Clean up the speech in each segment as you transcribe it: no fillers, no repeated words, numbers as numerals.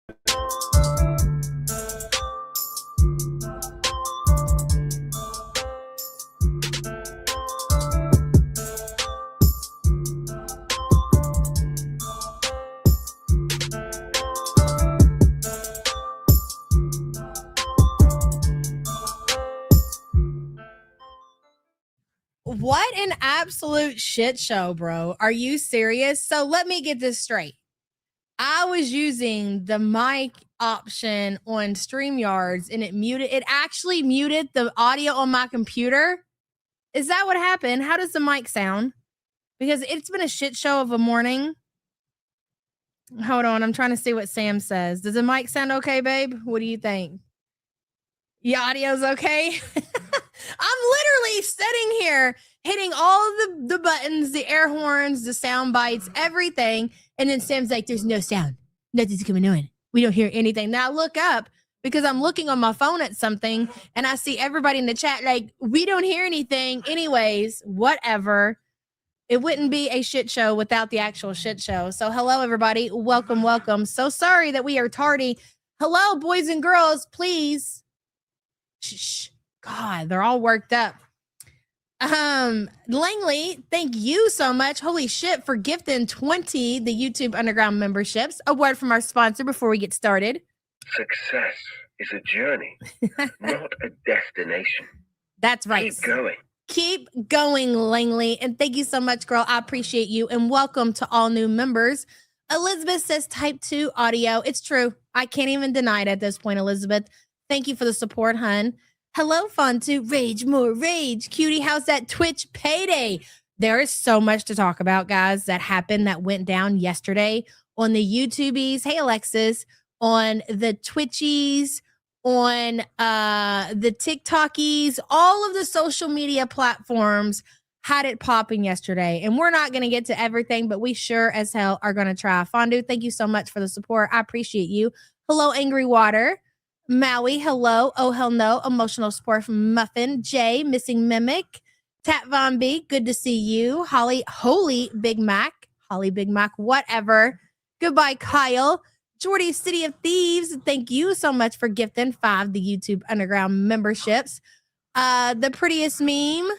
What an absolute shit show, bro. Are you serious? So let me get this straight. I was using the mic option on StreamYards and it actually muted the audio on my computer. Is that what happened? How does the mic sound? Because it's been a shit show of a morning. Hold on, I'm trying to see what Sam says. Does the mic sound okay, babe? What do you think? Your audio's okay? I'm literally sitting here hitting all the buttons, the air horns, the sound bites, everything. And then Sam's like, there's no sound. Nothing's coming on. We don't hear anything. Now I look up because I'm looking on my phone at something and I see everybody in the chat like, we don't hear anything. Anyways, whatever. It wouldn't be a shit show without the actual shit show. So hello, everybody. Welcome, welcome. So sorry that we are tardy. Hello, boys and girls, please. Shh. God, they're all worked up. Langley, thank you so much. Holy shit for gifting 20 the YouTube Underground memberships. A word from our sponsor before we get started. Success is a journey, not a destination. That's right. Keep going. Keep going, Langley. And thank you so much, girl. I appreciate you. And welcome to all new members. Elizabeth says type 2 audio. It's true. I can't even deny it at this point, Elizabeth. Thank you for the support, hun. Hello, Fontu. Rage, more rage. Cutie, how's that Twitch payday? There is so much to talk about, guys, that happened that went down yesterday on the YouTubies. Hey, Alexis. On the Twitchies, on the TikTokies, all of the social media platforms had it popping yesterday. And we're not going to get to everything, but we sure as hell are going to try. Fondu, thank you so much for the support. I appreciate you. Hello, Angry Water. Maui, hello. Oh, hell no. Emotional support from Muffin. Jay, Missing Mimic. Tat Von B, good to see you. Holly, Holy Big Mac. Holly Big Mac, whatever. Goodbye, Kyle. Jordy, City of Thieves, thank you so much for gifting 5 the YouTube Underground memberships. The prettiest meme.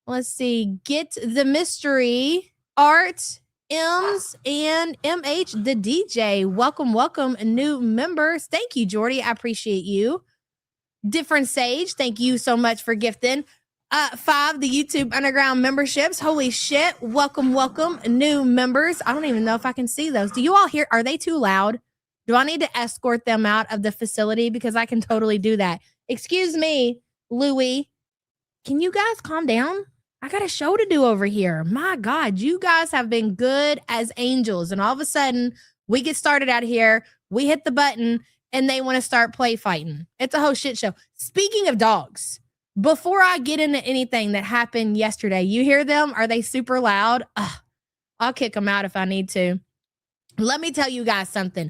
Let's see. Get the Mystery. Art. M's and MH the DJ. Welcome, welcome, new members. Thank you, Jordy. I appreciate you. Different Sage, thank you so much for gifting 5 the YouTube Underground memberships. Holy shit. Welcome, welcome, new members. I don't even know if I can see those. Do you all hear? Are they too loud? Do I need to escort them out of the facility? Because I can totally do that. Excuse me, Louie. Can you guys calm down? I got a show to do over here. My God, you guys have been good as angels. And all of a sudden, we get started out here. We hit the button and they want to start play fighting. It's a whole shit show. Speaking of dogs, before I get into anything that happened yesterday, you hear them? Are they super loud? I'll kick them out if I need to. Let me tell you guys something.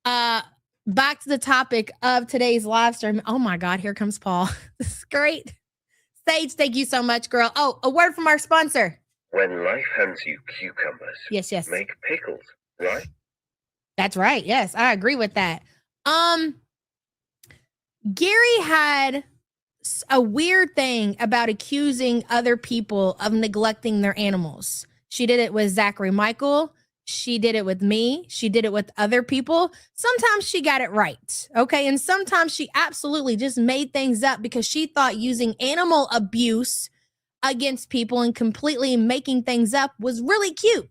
Back to the topic of today's live stream. Oh my God, here comes Paul. This is great. Sage, thank you so much, girl. Oh, a word from our sponsor. When life hands you cucumbers, yes, make pickles, right? That's right. Yes, I agree with that. Gary had a weird thing about accusing other people of neglecting their animals. She did it with Zachary Michael. She did it with me. She did it with other people. Sometimes she got it right. Okay. And sometimes she absolutely just made things up because she thought using animal abuse against people and completely making things up was really cute.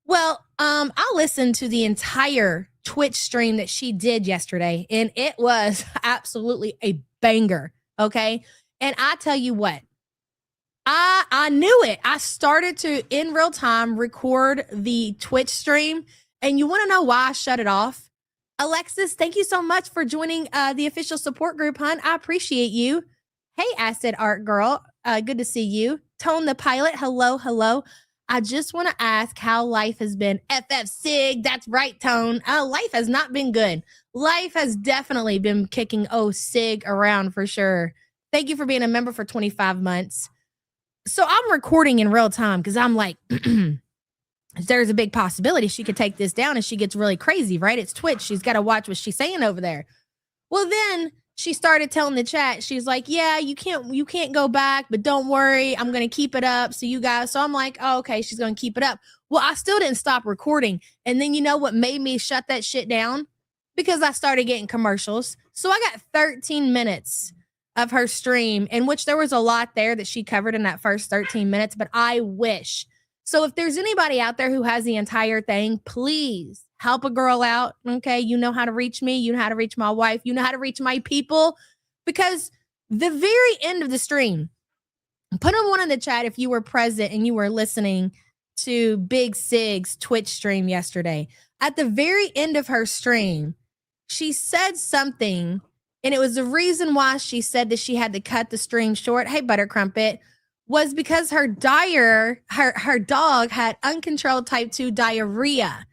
Well, I listened to the entire Twitch stream that she did yesterday, and it was absolutely a banger. Okay. And I tell you what, I knew it. I started to, in real time, record the Twitch stream. And you want to know why I shut it off? Alexis, thank you so much for joining the official support group, hun. I appreciate you. Hey, Acid Art Girl. Good to see you. Tone the Pilot. Hello, hello. I just want to ask how life has been. FFG. That's right, Tone. Life has not been good. Life has definitely been kicking Sig around for sure. Thank you for being a member for 25 months. So I'm recording in real time because I'm like, there's a big possibility she could take this down and she gets really crazy, right? It's Twitch. She's got to watch what she's saying over there. Well, then she started telling the chat, she's like, yeah, you can't go back, but don't worry, I'm going to keep it up. So you guys, so I'm like, oh, okay, she's going to keep it up. Well, I still didn't stop recording. And then you know what made me shut that shit down? Because I started getting commercials. So I got 13 minutes of her stream, in which there was a lot there that she covered in that first 13 minutes, but I wish. So if there's anybody out there who has the entire thing, please help a girl out. Okay. You know how to reach me. You know how to reach my wife. You know how to reach my people. Because the very end of the stream, put on one in the chat if you were present and you were listening to Big Sig's Twitch stream yesterday. At the very end of her stream, she said something, and it was the reason why she said that she had to cut the stream short. Hey, Butter Crumpet. Was because her dog had uncontrolled type 2 diarrhea.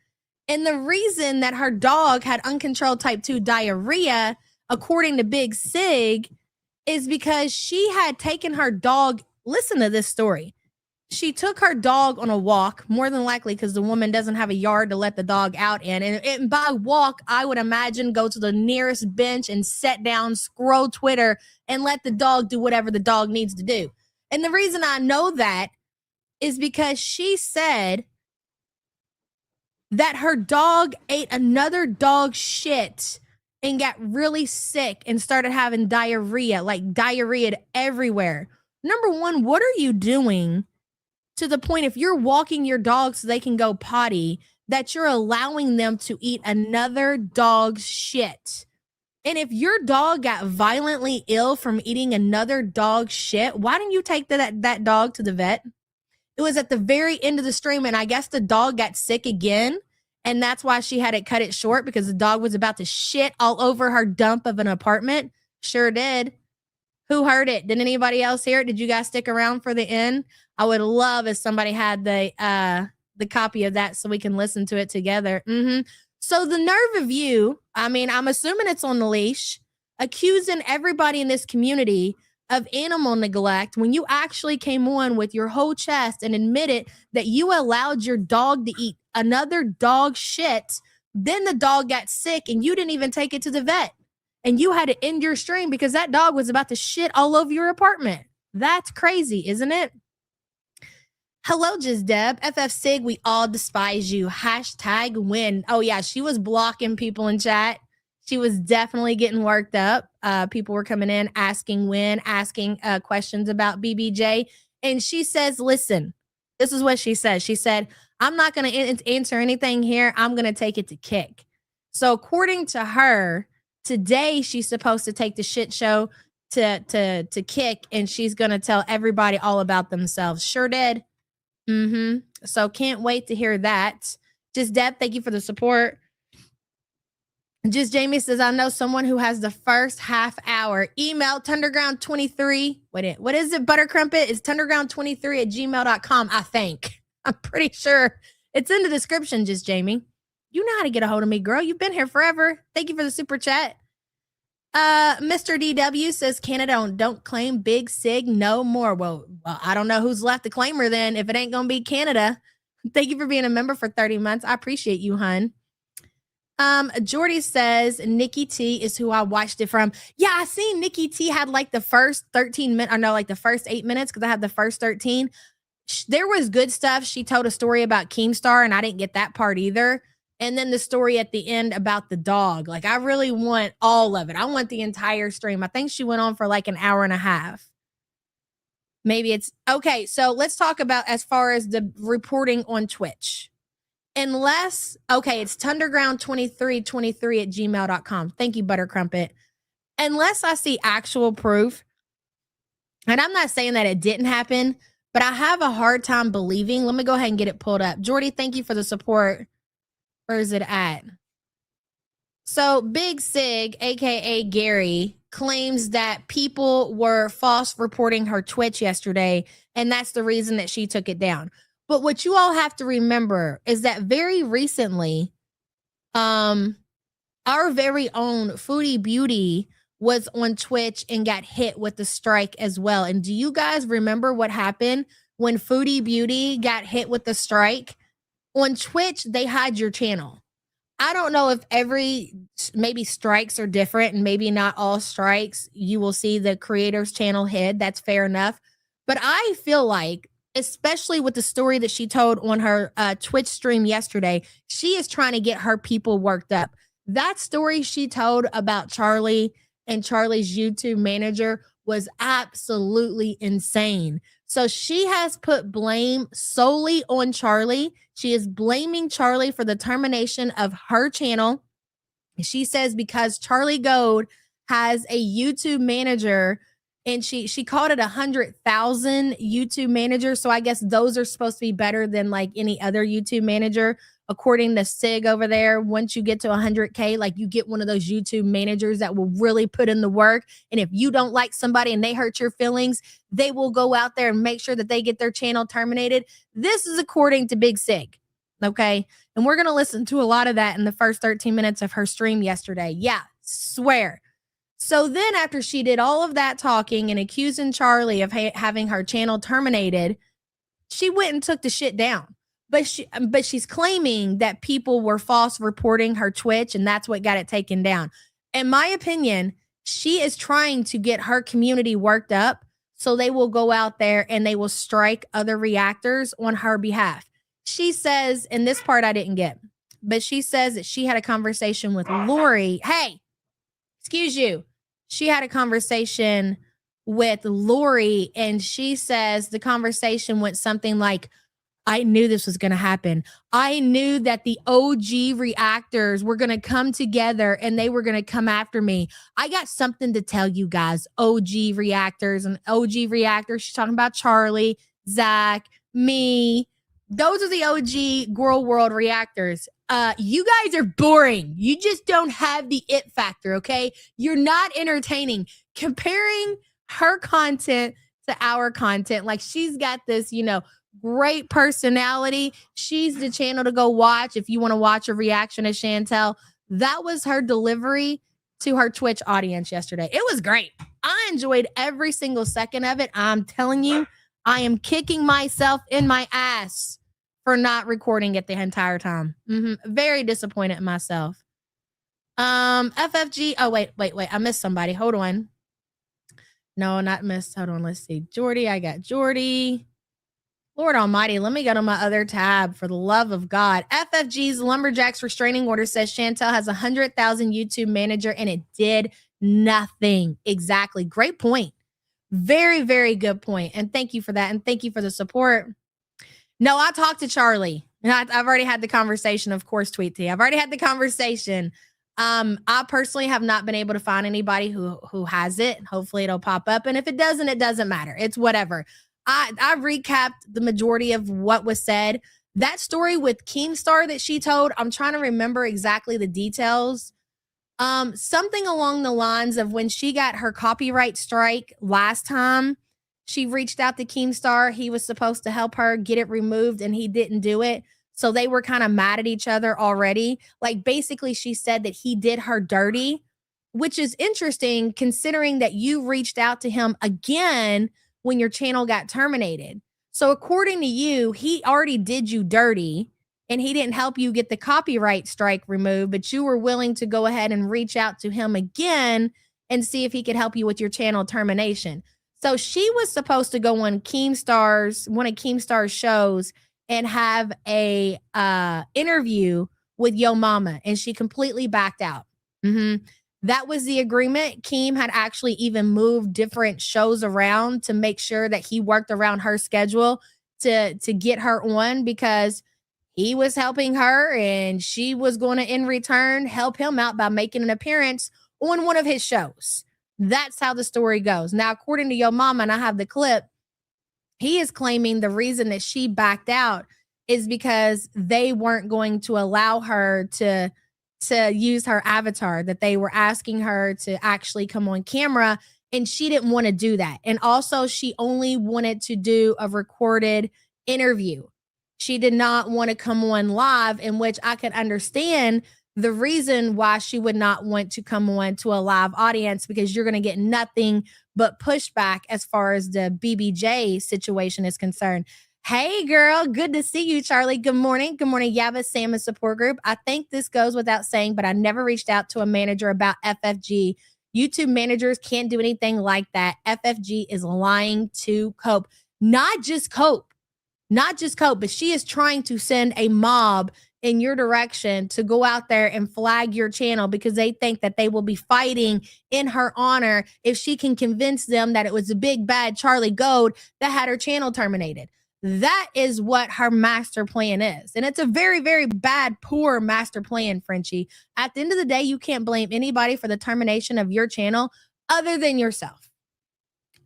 And the reason that her dog had uncontrolled type 2 diarrhea, according to Big Sig, is because she had taken her dog. Listen to this story. She took her dog on a walk, more than likely because the woman doesn't have a yard to let the dog out in. And by walk, I would imagine go to the nearest bench and sit down, scroll Twitter, and let the dog do whatever the dog needs to do. And the reason I know that is because she said that her dog ate another dog's shit and got really sick and started having diarrhea, like diarrhea everywhere. Number one, what are you doing to the point if you're walking your dog so they can go potty, that you're allowing them to eat another dog's shit? And if your dog got violently ill from eating another dog's shit, why didn't you take that dog to the vet? It was at the very end of the stream, and I guess the dog got sick again, and that's why she had it cut it short, because the dog was about to shit all over her dump of an apartment. Sure did. Who heard it? Did anybody else hear it? Did you guys stick around for the end? I would love if somebody had the copy of that so we can listen to it together. So the nerve of you, I mean, I'm assuming it's on the leash, accusing everybody in this community of animal neglect when you actually came on with your whole chest and admitted that you allowed your dog to eat another dog's shit. Then the dog got sick and you didn't even take it to the vet. And you had to end your stream because that dog was about to shit all over your apartment. That's crazy, isn't it? Hello, Just Deb. FF Sig, we all despise you. Hashtag win. Oh, yeah, she was blocking people in chat. She was definitely getting worked up. People were coming in asking questions about BBJ. And she says, listen, this is what she said. She said, I'm not going to answer anything here. I'm going to take it to Kick. So according to her, today she's supposed to take the shit show to Kick, and she's going to tell everybody all about themselves. Sure did. So can't wait to hear that. Just Deb, thank you for the support. Just Jamie says, I know someone who has the first half hour. Email Tunderground23. What is it, Butter Crumpet? It's Tunderground23@gmail.com, I think. I'm pretty sure it's in the description, Just Jamie. You know how to get a hold of me, girl. You've been here forever. Thank you for the super chat. Mr. DW says, Canada don't claim Big Sig no more. Well, I don't know who's left to claim her then if it ain't going to be Canada. Thank you for being a member for 30 months. I appreciate you, hun. Jordy says, Nikki T is who I watched it from. Yeah, I seen Nikki T had like the first 13 minutes, or no, like the first 8 minutes, because I had the first 13. There was good stuff. She told a story about Keemstar, and I didn't get that part either. And then the story at the end about the dog. Like, I really want all of it. I want the entire stream. I think she went on for like an hour and a half. Maybe it's okay. So let's talk about as far as the reporting on Twitch. Unless, okay, it's Tunderground2323@gmail.com. Thank you, Butter Crumpet. Unless I see actual proof, and I'm not saying that it didn't happen, but I have a hard time believing. Let me go ahead and get it pulled up. Jordy, thank you for the support. Where is it at? So Big Sig, aka Gary, claims that people were false reporting her Twitch yesterday, and that's the reason that she took it down. But what you all have to remember is that very recently, our very own Foodie Beauty was on Twitch and got hit with the strike as well. And do you guys remember what happened when Foodie Beauty got hit with the strike? On Twitch, they hide your channel. I don't know if maybe strikes are different, and maybe not all strikes you will see the creator's channel hid. That's fair enough. But I feel like, especially with the story that she told on her Twitch stream yesterday, she is trying to get her people worked up. That story she told about Charlie and Charlie's YouTube manager was absolutely insane. So she has put blame solely on Charlie. She is blaming Charlie for the termination of her channel. She says because Charlie Gold has a YouTube manager, and she called it 100,000 YouTube managers. So I guess those are supposed to be better than like any other YouTube manager. According to Sig over there, once you get to 100K, like you get one of those YouTube managers that will really put in the work. And if you don't like somebody and they hurt your feelings, they will go out there and make sure that they get their channel terminated. This is according to Big Sig. Okay. And we're going to listen to a lot of that in the first 13 minutes of her stream yesterday. Yeah, swear. So then after she did all of that talking and accusing Charlie of having her channel terminated, she went and took the shit down. But she's claiming that people were false reporting her Twitch, and that's what got it taken down. In my opinion, she is trying to get her community worked up so they will go out there and they will strike other reactors on her behalf. She says, and this part I didn't get, but she says that she had a conversation with Lori. Hey, excuse you. She had a conversation with Lori, and she says the conversation went something like, I knew this was going to happen. I knew that the OG reactors were going to come together and they were going to come after me. I got something to tell you guys, OG reactors and OG reactors. She's talking about Charlie, Zach, me. Those are the OG Girl World reactors. You guys are boring. You just don't have the it factor, okay? You're not entertaining. Comparing her content to our content, like she's got this, great personality. She's the channel to go watch if you want to watch a reaction to Chantel. That was her delivery to her Twitch audience yesterday. It was great. I enjoyed every single second of it. I'm telling you, I am kicking myself in my ass for not recording it the entire time. Very disappointed in myself. FFG. Oh, wait. I missed somebody. Hold on. No, not missed. Hold on. Let's see. Jordy. I got Jordy. Lord Almighty, let me go to my other tab for the love of God. FFG's Lumberjacks restraining order says Chantel has 100,000 YouTube manager and it did nothing. Exactly. Great point. Very, very good point. And thank you for that. And thank you for the support. No, I talked to Charlie and I've already had the conversation. Of course, tweet to you. I've already had the conversation. I personally have not been able to find anybody who has it. Hopefully it'll pop up. And if it doesn't, it doesn't matter. It's whatever. I recapped the majority of what was said. That story with Keemstar that she told, I'm trying to remember exactly the details. Something along the lines of when she got her copyright strike last time, she reached out to Keemstar. He was supposed to help her get it removed and he didn't do it. So they were kind of mad at each other already. Like basically she said that he did her dirty, which is interesting considering that you reached out to him again when your channel got terminated. So according to you, he already did you dirty and he didn't help you get the copyright strike removed, but you were willing to go ahead and reach out to him again and see if he could help you with your channel termination. So she was supposed to go on one of Keemstar's shows and have a interview with Yo Mama, and she completely backed out. That was the agreement. Keem had actually even moved different shows around to make sure that he worked around her schedule to get her on because he was helping her and she was going to, in return, help him out by making an appearance on one of his shows. That's how the story goes. Now, according to Yo Mama, and I have the clip, he is claiming the reason that she backed out is because they weren't going to allow her to use her avatar, that they were asking her to actually come on camera and she didn't want to do that. And also she only wanted to do a recorded interview. She did not want to come on live, in which I could understand the reason why she would not want to come on to a live audience, because you're going to get nothing but pushback as far as the BBJ situation is concerned. Hey, girl. Good to see you, Charlie. Good morning. Good morning, Yaba Salmon Support Group. I think this goes without saying, but I never reached out to a manager about FFG. YouTube managers can't do anything like that. FFG is lying to Cope. Not just Cope, but she is trying to send a mob in your direction to go out there and flag your channel because they think that they will be fighting in her honor if she can convince them that it was a big bad Charlie Gold that had her channel terminated. That is what her master plan is. And it's a very, very bad, poor master plan, Frenchie. At the end of the day, you can't blame anybody for the termination of your channel other than yourself.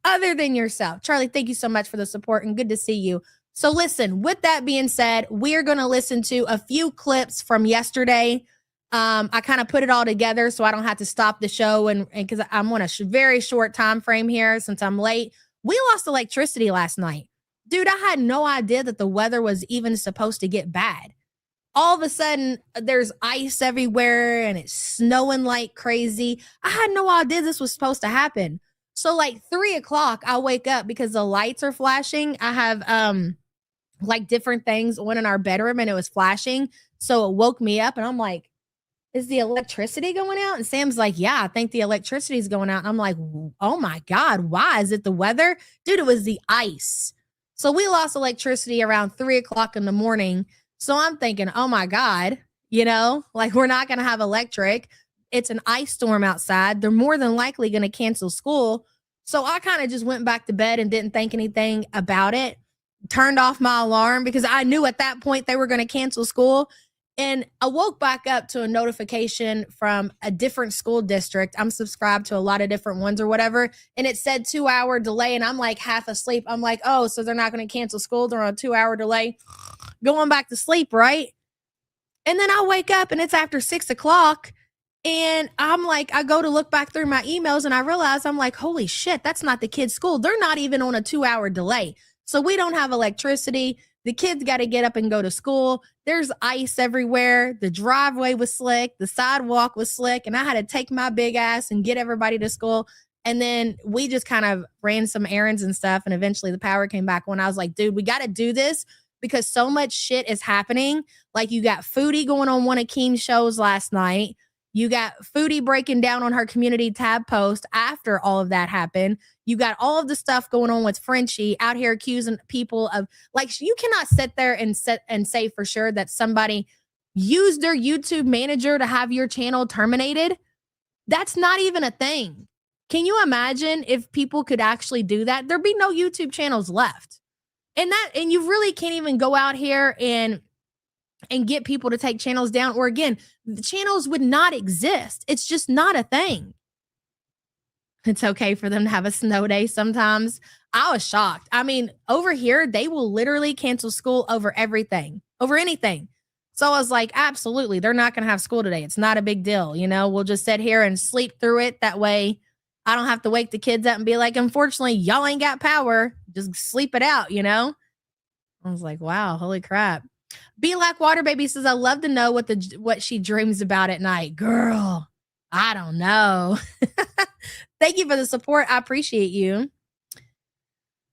Charlie, thank you so much for the support and good to see you. So listen, with that being said, we're going to listen to a few clips from yesterday. I kind of put it all together so I don't have to stop the show and because I'm on a very short time frame here since I'm late. We lost electricity last night. Dude, I had no idea that the weather was even supposed to get bad. All of a sudden, there's ice everywhere and it's snowing like crazy. I had no idea this was supposed to happen. So like 3:00, I wake up because the lights are flashing. I have like different things on in our bedroom and it was flashing. So it woke me up and I'm like, is the electricity going out? And Sam's like, yeah, I think the electricity is going out. And I'm like, oh my God, why? Is it the weather? Dude, it was the ice. So we lost electricity around 3:00 in the morning. So I'm thinking, oh my God, like we're not going to have electric. It's an ice storm outside. They're more than likely going to cancel school. So I kind of just went back to bed and didn't think anything about it. Turned off my alarm because I knew at that point they were going to cancel school. And I woke back up to a notification from a different school district. I'm subscribed to a lot of different ones or whatever. And it said 2-hour delay. And I'm like half asleep. I'm like, oh, so they're not going to cancel school. They're on a 2-hour delay. Going back to sleep, right? And then I wake up and it's after 6:00. And I'm like, I go to look back through my emails and I realize I'm like, holy shit, that's not the kids' school. They're not even on a 2-hour delay. So we don't have electricity. The kids got to get up and go to school. There's ice everywhere. The driveway was slick. The sidewalk was slick. And I had to take my big ass and get everybody to school. And then we just kind of ran some errands and stuff. And eventually the power came back on. I was like, dude, we got to do this because so much shit is happening. Like you got Foodie going on one of Keem's shows last night. You got Foodie breaking down on her community tab post after all of that happened. You got all of the stuff going on with Frenchie out here accusing people of like, you cannot sit there and say for sure that somebody used their YouTube manager to have your channel terminated. That's not even a thing. Can you imagine if people could actually do that? There'd be no YouTube channels left. And you really can't even go out here and get people to take channels down, or again, the channels would not exist. It's just not a thing. It's okay for them to have a snow day sometimes. I was shocked. I mean, over here, they will literally cancel school over everything, over anything. So I was like, absolutely, they're not going to have school today. It's not a big deal. We'll just sit here and sleep through it. That way I don't have to wake the kids up and be like, unfortunately, y'all ain't got power. Just sleep it out, I was like, wow, holy crap. Be Like Water Baby says, I love to know what she dreams about at night. Girl, I don't know. Thank you for the support. I appreciate you.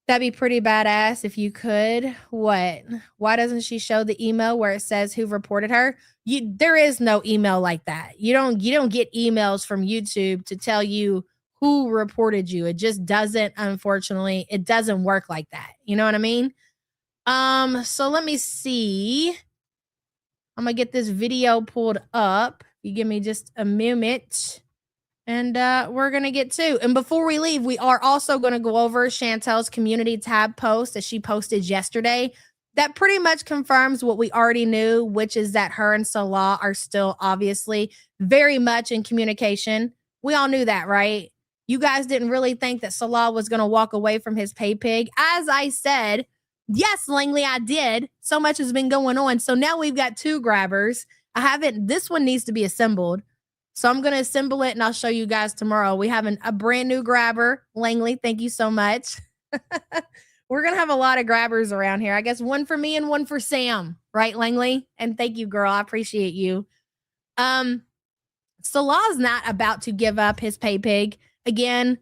That'd be pretty badass if you could. What? Why doesn't she show the email where it says who reported her? There is no email like that. You don't get emails from YouTube to tell you who reported you. It just doesn't, unfortunately, it doesn't work like that. You know what I mean? So let me see. I'm gonna get this video pulled up. You give me just a moment. And we're gonna get to. And before we leave, we are also gonna go over Chantel's community tab post that she posted yesterday. That pretty much confirms what we already knew, which is that her and Salah are still obviously very much in communication. We all knew that, right? You guys didn't really think that Salah was gonna walk away from his pay pig. As I said, yes, Langley, I did. So much has been going on. So now we've got 2 grabbers. This one needs to be assembled. So I'm going to assemble it and I'll show you guys tomorrow. We have a brand new grabber. Langley, thank you so much. We're going to have a lot of grabbers around here. I guess one for me and one for Sam. Right, Langley? And thank you, girl. I appreciate you. Salah's not about to give up his pay pig. Again,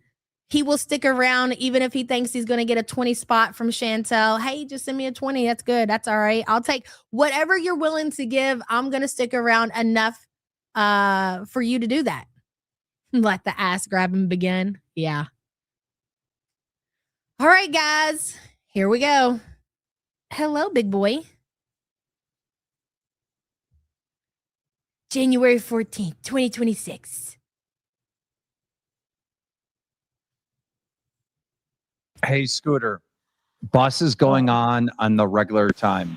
He will stick around even if he thinks he's going to get a 20 spot from Chantel. Hey, just send me a 20. That's good. That's all right. I'll take whatever you're willing to give. I'm going to stick around enough for you to do that. Let the ass grabbing begin. Yeah. All right, guys. Here we go. Hello, big boy. January 14th, 2026. Hey, Scooter. Bus is going on the regular time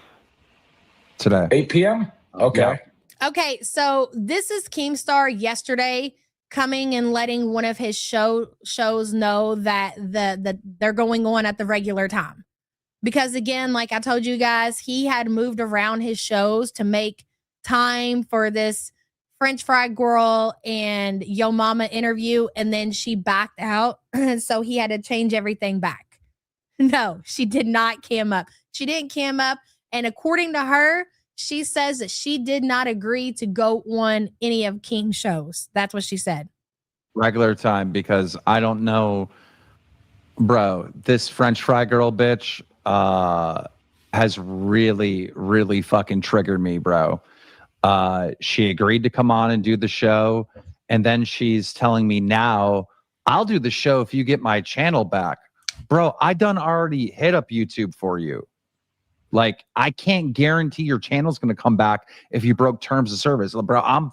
today. 8 p.m.? Okay. Yeah. Okay, so this is Keemstar yesterday coming and letting one of his shows know that they're going on at the regular time. Because again, like I told you guys, he had moved around his shows to make time for this French Fry Girl and Yo Mama interview, and then she backed out. So he had to change everything back. No, she did not cam up. She didn't cam up. And according to her, she says that she did not agree to go on any of King's shows. That's what she said. Regular time, because I don't know, bro, this French Fry Girl bitch has really, really fucking triggered me, bro. She agreed to come on and do the show. And then she's telling me now, I'll do the show if you get my channel back. Bro, I done already hit up YouTube for you. Like, I can't guarantee your channel's going to come back if you broke terms of service. Bro, I'm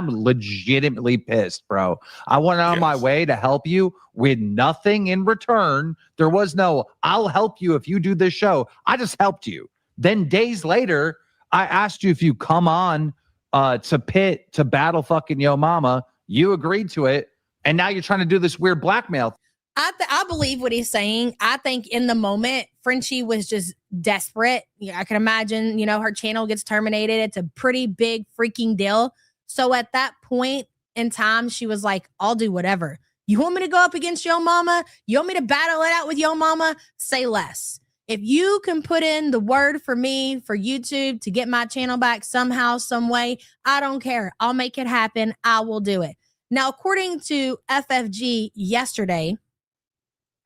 legitimately pissed, bro. I went out of my way to help you with nothing in return. There was no, I'll help you if you do this show. I just helped you. Then days later, I asked you if you come on to battle fucking Yo Mama. You agreed to it. And now you're trying to do this weird blackmail. I believe what he's saying. I think in the moment, Frenchie was just desperate. Yeah, I can imagine, her channel gets terminated. It's a pretty big freaking deal. So at that point in time, she was like, I'll do whatever. You want me to go up against Yo Mama? You want me to battle it out with Yo Mama? Say less. If you can put in the word for me, for YouTube, to get my channel back somehow, some way, I don't care. I'll make it happen. I will do it. Now, according to FFG yesterday,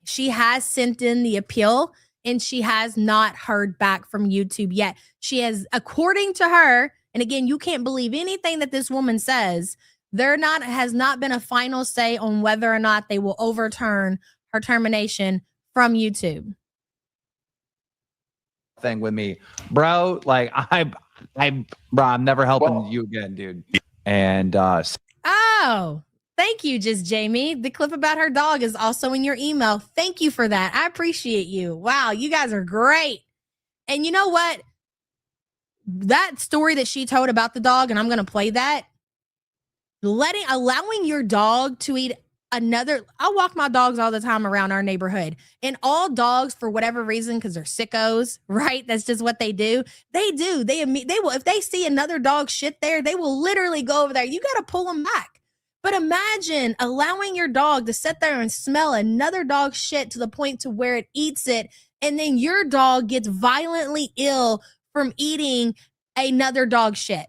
she has sent in the appeal and she has not heard back from YouTube yet. She has, according to her, and again, you can't believe anything that this woman says, has not been a final say on whether or not they will overturn her termination from YouTube. Thing with me, bro. Like, I'm never helping you again, dude. And oh, thank you, just Jamie. The clip about her dog is also in your email. Thank you for that. I appreciate you. Wow, you guys are great. And you know what? That story that she told about the dog, and I'm going to play that. Allowing your dog to eat I walk my dogs all the time around our neighborhood, and all dogs, for whatever reason, because they're sickos, right? That's just what they do. They will, if they see another dog shit there, they will literally go over there. You got to pull them back. But imagine allowing your dog to sit there and smell another dog's shit to the point to where it eats it, and then your dog gets violently ill from eating another dog's shit.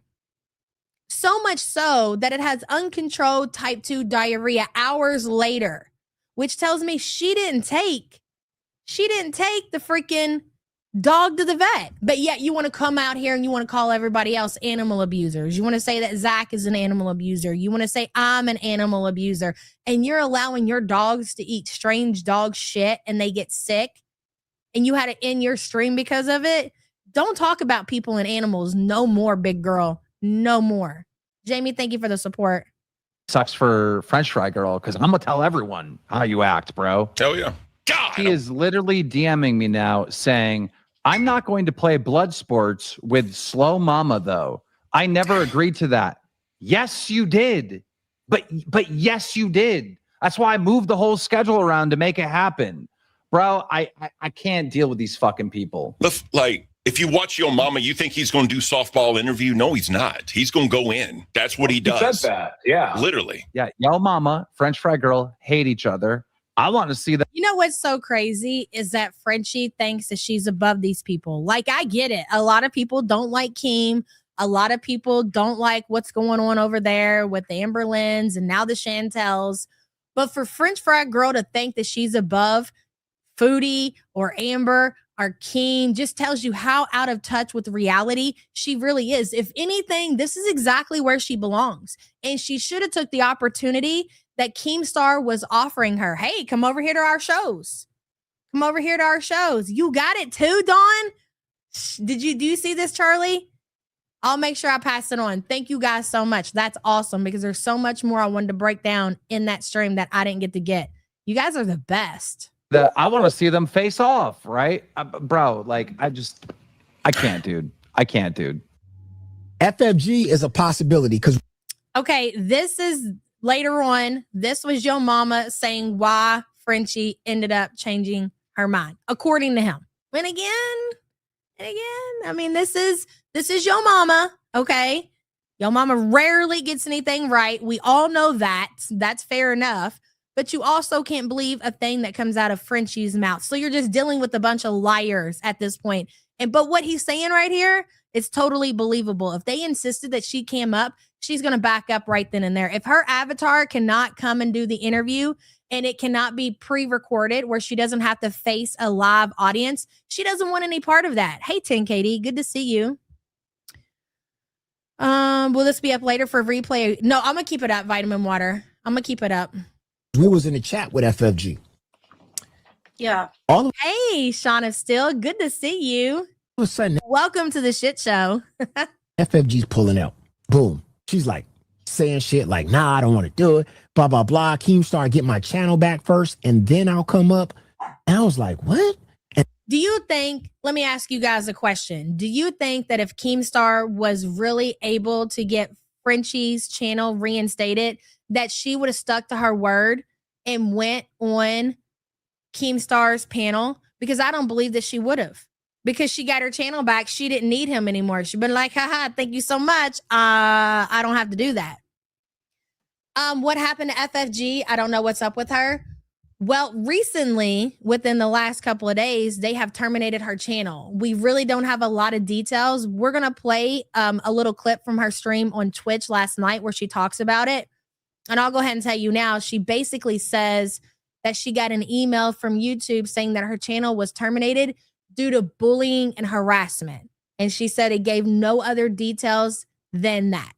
So much so that it has uncontrolled type 2 diarrhea hours later, which tells me she didn't take the freaking dog to the vet. But yet you want to come out here and you want to call everybody else animal abusers. You want to say that Zach is an animal abuser. You want to say I'm an animal abuser. And you're allowing your dogs to eat strange dog shit and they get sick. And you had to end your stream because of it. Don't talk about people and animals no more, big girl. No more. Jamie, thank you for the support. Sucks for French Fry Girl, because I'm going to tell everyone how you act, bro. Hell yeah. God. She is literally DMing me now saying, I'm not going to play blood sports with Slow Mama, though. I never agreed to that. Yes, you did. But yes, you did. That's why I moved the whole schedule around to make it happen. Bro, I can't deal with these fucking people. Like, if you watch Yo Mama, you think he's going to do softball interview? No, he's not. He's going to go in. That's what he does. He said that, yeah. Literally. Yeah, Yo Mama, French Fry Girl hate each other. I want to see that. You know what's so crazy is that Frenchie thinks that she's above these people. Like, I get it. A lot of people don't like Keem. A lot of people don't like what's going on over there with the Amberlynns and now the Chantels. But for French Fry Girl to think that she's above Foodie or Amber or Keem just tells you how out of touch with reality she really is. If anything, this is exactly where she belongs. And she should have took the opportunity that Keemstar was offering her. Hey, come over here to our shows. Come over here to our shows. You got it too, Dawn? Do you see this, Charlie? I'll make sure I pass it on. Thank you guys so much. That's awesome because there's so much more I wanted to break down in that stream that I didn't get to get. You guys are the best. I want to see them face off, right? Bro, like, I can't, dude. I can't, dude. FFG is a possibility because. Okay, this is later on. This was Yo Mama saying why Frenchie ended up changing her mind, according to him. And again, I mean, this is Yo Mama, okay? Yo Mama rarely gets anything right. We all know that. That's fair enough. But you also can't believe a thing that comes out of Frenchie's mouth. So you're just dealing with a bunch of liars at this point. But what he's saying right here is totally believable. If they insisted that she came up, she's going to back up right then and there. If her avatar cannot come and do the interview and it cannot be pre-recorded where she doesn't have to face a live audience, she doesn't want any part of that. Hey, 10KD, good to see you. Will this be up later for replay? No, I'm going to keep it up, Vitamin Water. I'm going to keep it up. We was in the chat with FFG. Yeah. Hey, Sean of Steel. Good to see you. All of a sudden, Welcome to the shit show. FFG's pulling out. Boom. She's like saying shit like, nah, I don't want to do it. Blah, blah, blah. Keemstar, get my channel back first, and then I'll come up. And I was like, what? Do you think, let me ask you guys a question. Do you think that if Keemstar was really able to get Frenchie's channel reinstated, that she would have stuck to her word and went on Keemstar's panel? Because I don't believe that she would have. Because she got her channel back, she didn't need him anymore. She'd been like, haha, thank you so much. I don't have to do that. What happened to FFG? I don't know what's up with her. Well, recently, within the last couple of days, they have terminated her channel. We really don't have a lot of details. We're going to play a little clip from her stream on Twitch last night where she talks about it. And I'll go ahead and tell you now, she basically says that she got an email from YouTube saying that her channel was terminated due to bullying and harassment. And she said it gave no other details than that.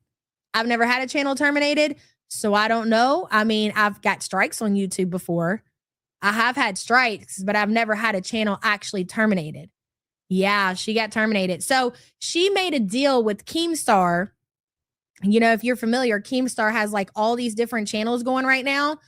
I've never had a channel terminated, so I don't know. I mean, I've got strikes on YouTube before. I have had strikes, but I've never had a channel actually terminated. Yeah, she got terminated. So she made a deal with Keemstar. You know, if you're familiar, Keemstar has like all these different channels going right now.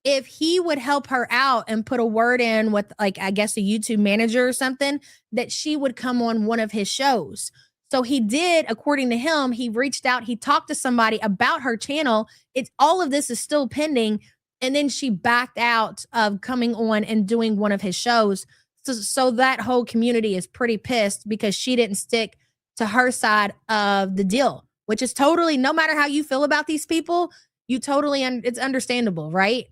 If he would help her out and put a word in with, like, I guess a YouTube manager or something, that she would come on one of his shows. So he did, according to him, he reached out, he talked to somebody about her channel. It's all of this is still pending. And then she backed out of coming on and doing one of his shows. So that whole community is pretty pissed because she didn't stick to her side of the deal, which is totally, no matter how you feel about these people, you totally, it's understandable, right?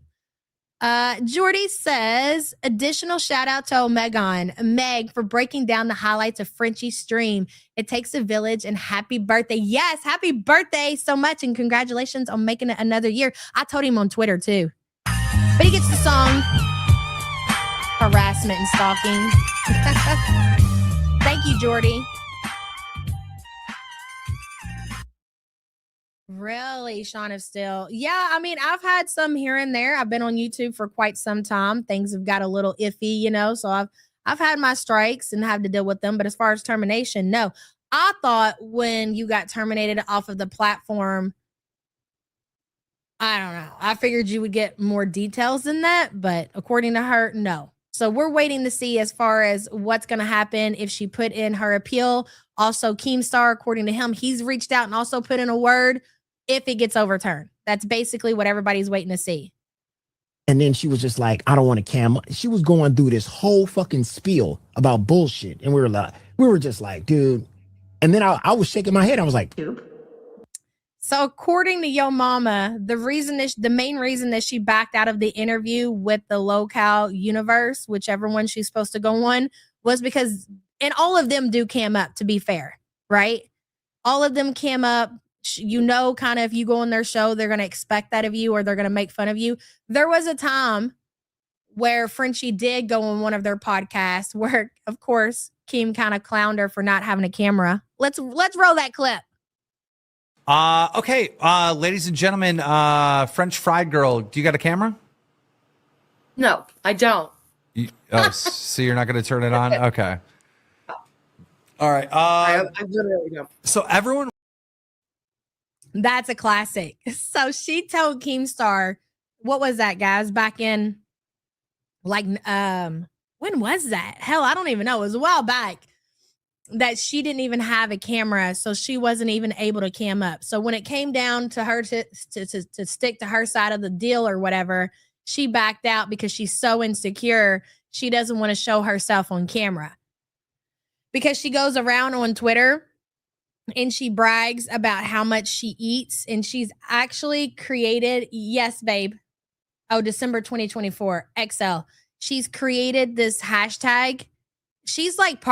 Jordy says, additional shout out to Omegon, Meg, for breaking down the highlights of Frenchie's stream. It takes a village, and happy birthday. Yes, happy birthday so much, and congratulations on making it another year. I told him on Twitter too. But he gets the song harassment and stalking. Thank you, Jordy. Really, Sean of Still. Yeah, I mean, I've had some here and there. I've been on YouTube for quite some time. Things have got a little iffy, you know, so I've had my strikes and have to deal with them. But as far as termination, no. I thought when you got terminated off of the platform, I don't know. I figured you would get more details than that, but according to her, no. So we're waiting to see as far as what's going to happen if she put in her appeal. Also, Keemstar, according to him, he's reached out and also put in a word if it gets overturned. That's basically what everybody's waiting to see. And then she was just like, I don't want to cam. She was going through this whole fucking spiel about bullshit. And we were just like, dude. And then I was shaking my head. I was like, so according to Yo Mama, the main reason that she backed out of the interview with the Local Universe, whichever one she's supposed to go on, was because, and all of them do cam up, to be fair, right? All of them cam up. you know, kind of if you go on their show, they're going to expect that of you or they're going to make fun of you. There was a time where Frenchie did go on one of their podcasts where, of course, Keem kind of clowned her for not having a camera. Let's roll that clip. Okay, ladies and gentlemen, French fried girl, do you got a camera? No, I don't. So you're not going to turn it on? Okay. All right. I literally don't. So everyone. That's a classic. So she told Keemstar, what was that, guys? Back in like, when was that? Hell, I don't even know. It was a while back that she didn't even have a camera. So she wasn't even able to cam up. So when it came down to her to stick to her side of the deal or whatever, she backed out because she's so insecure. She doesn't want to show herself on camera because she goes around on Twitter and she brags about how much she eats. And she's actually created, yes, babe. Oh, December 2024, XL. She's created this hashtag. She's like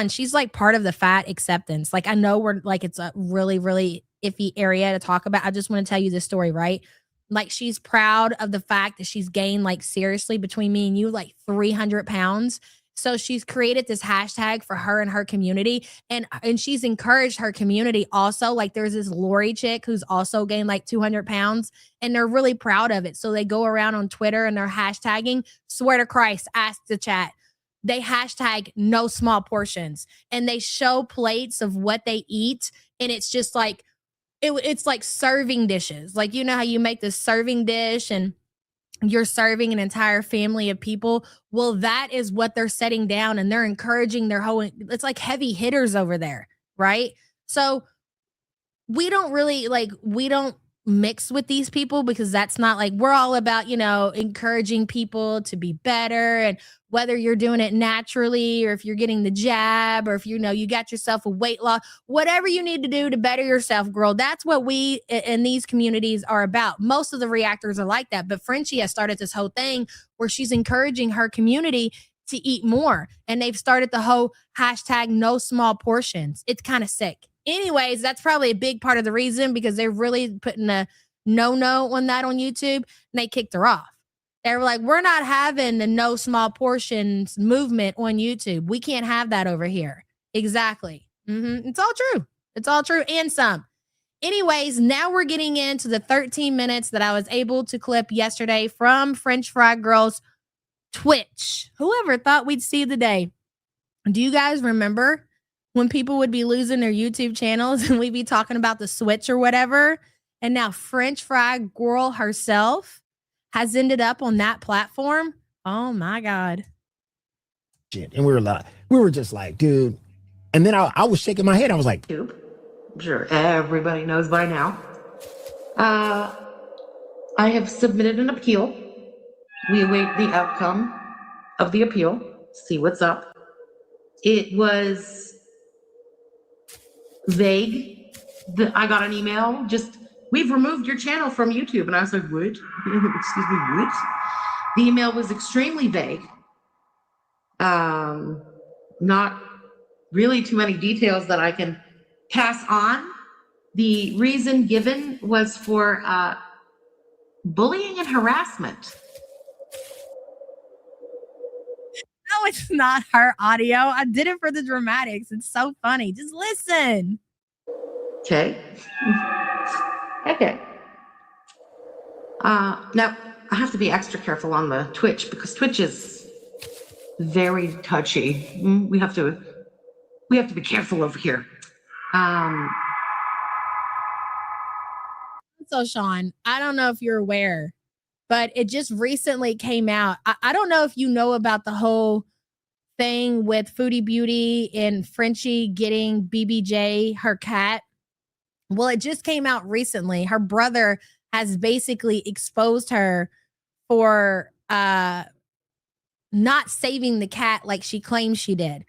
she's like part of the fat acceptance. Like, I know we're like, it's a really, really iffy area to talk about. I just want to tell you this story, right? Like, she's proud of the fact that she's gained, like, seriously, between me and you, like 300 pounds. So she's created this hashtag for her and her community. And she's encouraged her community also. Like, there's this Lori chick who's also gained like 200 pounds and they're really proud of it. So they go around on Twitter and they're hashtagging, swear to Christ, ask the chat. They hashtag no small portions and they show plates of what they eat. And it's just like, it's like serving dishes. Like, you know how you make this serving dish and you're serving an entire family of people. Well, that is what they're setting down and they're encouraging their whole, it's like heavy hitters over there. Right. So we don't really we don't mix with these people because that's not like, we're all about, you know, encouraging people to be better. And whether you're doing it naturally or if you're getting the jab or if, you know, you got yourself a weight loss, whatever you need to do to better yourself, girl, that's what we in these communities are about. Most of the reactors are like that. But Frenchie has started this whole thing where she's encouraging her community to eat more. And they've started the whole hashtag no small portions. It's kind of sick. Anyways, that's probably a big part of the reason because they're really putting a no on that on YouTube and they kicked her off. They were like, we're not having the no small portions movement on YouTube. We can't have that over here. Exactly. It's all true. It's all true and some. Anyways, now we're getting into the 13 minutes that I was able to clip yesterday from French Fry Girl's Twitch. Whoever thought we'd see the day? Do you guys remember when people would be losing their YouTube channels and we'd be talking about the switch or whatever? And now French Fry Girl herself has ended up on that platform. Oh my God. Shit. And we were just like, dude. And then I was shaking my head. I was like, YouTube. I'm sure everybody knows by now. I have submitted an appeal. We await the outcome of the appeal. See what's up. It was vague. I got an email, we've removed your channel from YouTube. And I was like, what? Excuse me, what? The email was extremely vague. Not really too many details that I can pass on. The reason given was for bullying and harassment. No, it's not her audio. I did it for the dramatics. It's so funny. Just listen. Okay. Okay. Now, I have to be extra careful on the Twitch because Twitch is very touchy. We have to be careful over here. So, Sean, I don't know if you're aware, but it just recently came out. I don't know if you know about the whole thing with Foodie Beauty and Frenchie getting BBJ, her cat. Well, it just came out recently. Her brother has basically exposed her for not saving the cat like she claims she did.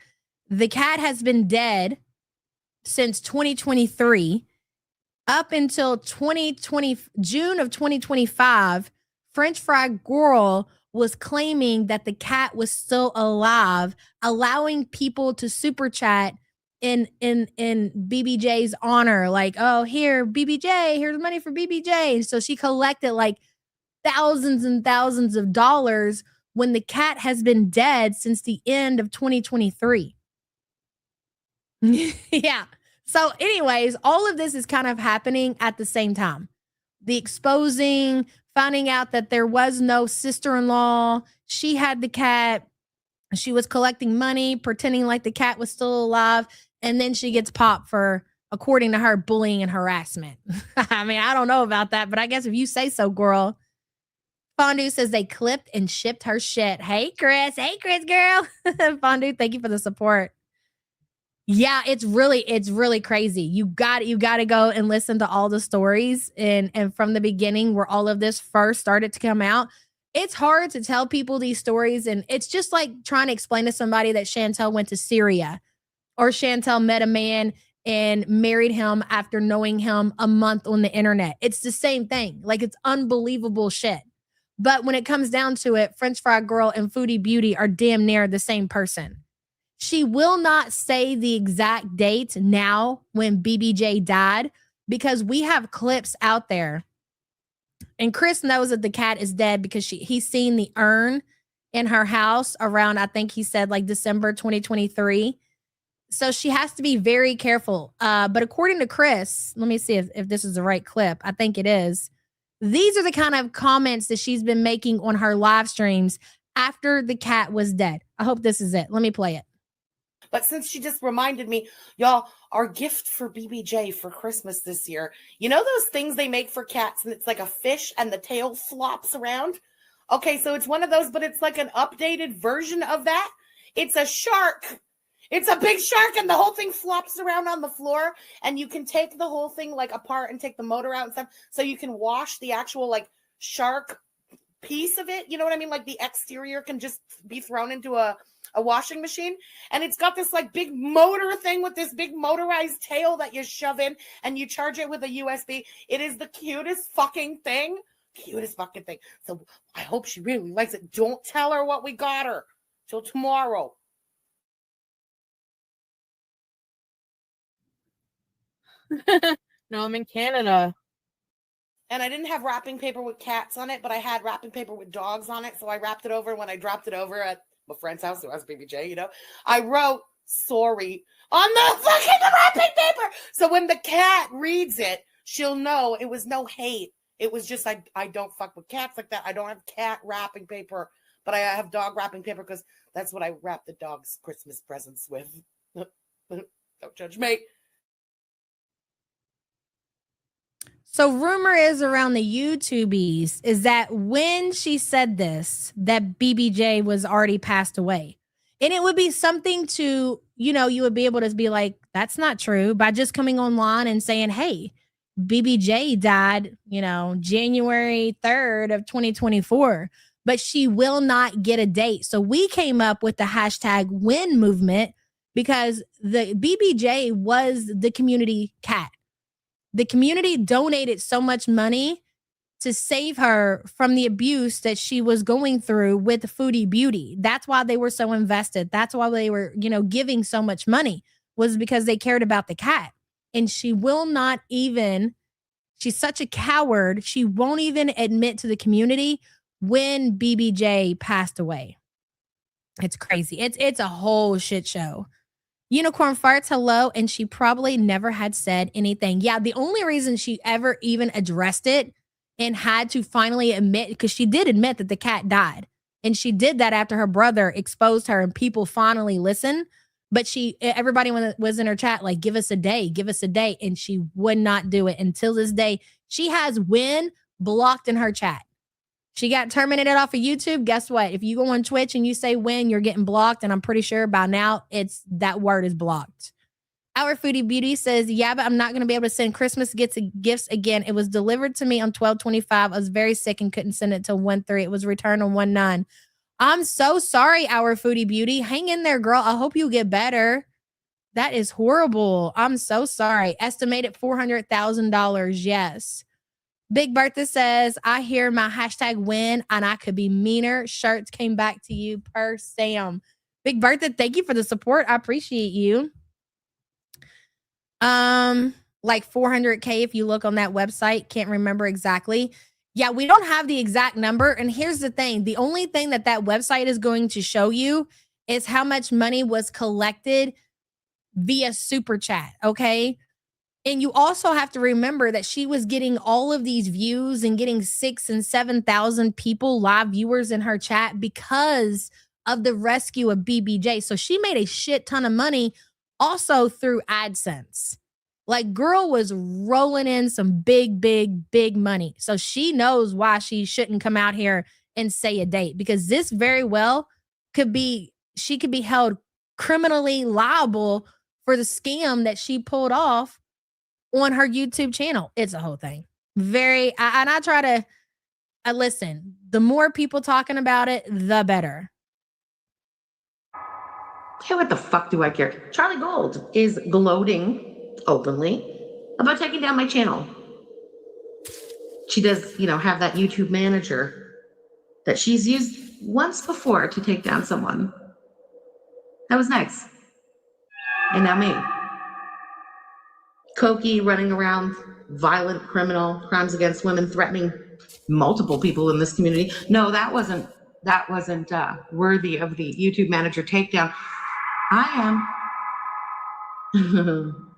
The cat has been dead since 2023. Up until June of 2025, French Fry Girl was claiming that the cat was still alive, allowing people to super chat in BBJ's honor, like, oh, here, BBJ, here's money for BBJ. So she collected like thousands and thousands of dollars when the cat has been dead since the end of 2023. Yeah. So, anyways, all of this is kind of happening at the same time. The exposing, finding out that there was no sister-in-law. She had the cat. She was collecting money, pretending like the cat was still alive. And then she gets popped for, according to her, bullying and harassment. I mean, I don't know about that, but I guess if you say so, girl. Fondue says they clipped and shipped her shit. Hey, Chris. Hey, Chris, girl. Fondue, thank you for the support. Yeah, it's really crazy. You got to go and listen to all the stories and from the beginning where all of this first started to come out. It's hard to tell people these stories, and it's just like trying to explain to somebody that Chantel went to Syria or Chantel met a man and married him after knowing him a month on the internet. It's the same thing. Like, it's unbelievable shit. But when it comes down to it, French Fry Girl and Foodie Beauty are damn near the same person. She will not say the exact date now when BBJ died because we have clips out there. And Chris knows that the cat is dead because he's seen the urn in her house around, I think he said like December 2023. So she has to be very careful. But according to Chris, let me see if this is the right clip. I think it is. These are the kind of comments that she's been making on her live streams after the cat was dead. I hope this is it. Let me play it. But since she just reminded me, y'all, our gift for BBJ for Christmas this year, you know those things they make for cats and it's like a fish and the tail flops around? Okay, so it's one of those, but it's like an updated version of that. It's a shark. It's a big shark and the whole thing flops around on the floor and you can take the whole thing like apart and take the motor out and stuff. So you can wash the actual like shark piece of it. You know what I mean? Like the exterior can just be thrown into a washing machine, and it's got this like big motor thing with this big motorized tail that you shove in and you charge it with a USB. It is the cutest fucking thing. So I hope she really likes it. Don't tell her what we got her till tomorrow. No, I'm in Canada. And I didn't have wrapping paper with cats on it, but I had wrapping paper with dogs on it. So I wrapped it over. When I dropped it over at my friend's house, who has BBJ, you know, I wrote sorry on the fucking wrapping paper. So when the cat reads it, she'll know it was no hate. It was just, I don't fuck with cats like that. I don't have cat wrapping paper, but I have dog wrapping paper because that's what I wrap the dog's Christmas presents with. Don't judge me. So rumor is around the YouTubies is that when she said this, that BBJ was already passed away. And it would be something to, you know, you would be able to be like, that's not true, by just coming online and saying, hey, BBJ died, you know, January 3rd of 2024, but she will not get a date. So we came up with the hashtag win movement because the BBJ was the community cat. The community donated so much money to save her from the abuse that she was going through with Foodie Beauty. That's why they were so invested. That's why they were, you know, giving so much money, was because they cared about the cat. And she will not even, she's such a coward, she won't even admit to the community when BBJ passed away. It's crazy. It's a whole shit show. Unicorn farts hello, and she probably never had said anything. Yeah, the only reason she ever even addressed it and had to finally admit, because she did admit that the cat died, and she did that after her brother exposed her and people finally listened. But everybody was in her chat like, give us a day, and she would not do it until this day. She has Win blocked in her chat. She got terminated off of YouTube. Guess what? If you go on Twitch and you say win, you're getting blocked. And I'm pretty sure by now that word is blocked. Our Foodie Beauty says, yeah, but I'm not going to be able to send Christmas gifts again. It was delivered to me on 12/25. I was very sick and couldn't send it till 1/3. It was returned on 1/9. I'm so sorry, Our Foodie Beauty. Hang in there, girl. I hope you get better. That is horrible. I'm so sorry. Estimated $400,000. Yes. Big Bertha says, I hear my hashtag win and I could be meaner. Shirts came back to you per Sam. Big Bertha, thank you for the support. I appreciate you. Like 400K if you look on that website. Can't remember exactly. Yeah, we don't have the exact number. And here's the thing. The only thing that website is going to show you is how much money was collected via super chat. Okay. And you also have to remember that she was getting all of these views and getting 6,000 and 7,000 people, live viewers in her chat because of the rescue of BBJ. So she made a shit ton of money also through AdSense. Like, girl was rolling in some big, big, big money. So she knows why she shouldn't come out here and say a date, because this very well she could be held criminally liable for the scam that she pulled off on her YouTube channel. It's a whole thing. I try to listen. The more people talking about it, the better. Hey, what the fuck do I care? Charlie Gold is gloating openly about taking down my channel. She does, have that YouTube manager that she's used once before to take down someone. That was nice. And now me. Koki running around, violent criminal, crimes against women, threatening multiple people in this community. No, that wasn't worthy of the YouTube manager takedown. I am.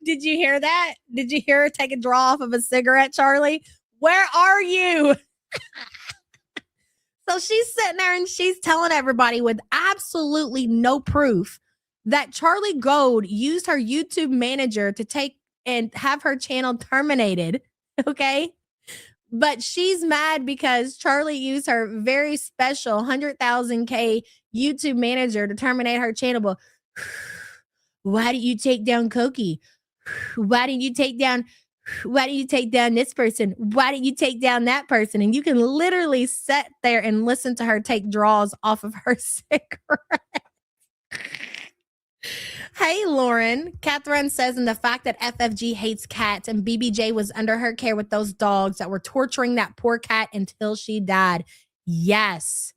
Did you hear that? Did you hear her take a draw off of a cigarette, Charlie? Where are you? So she's sitting there and she's telling everybody with absolutely no proof that Charlie Gold used her YouTube manager to take and have her channel terminated. Okay. But she's mad because Charlie used her very special 100,000K YouTube manager to terminate her channel. But why did you take down Koki? Why didn't you take down this person? Why didn't you take down that person? And you can literally sit there and listen to her take draws off of her cigarette. Hey, Lauren. Catherine says, and the fact that FFG hates cats and BBJ was under her care with those dogs that were torturing that poor cat until she died. Yes,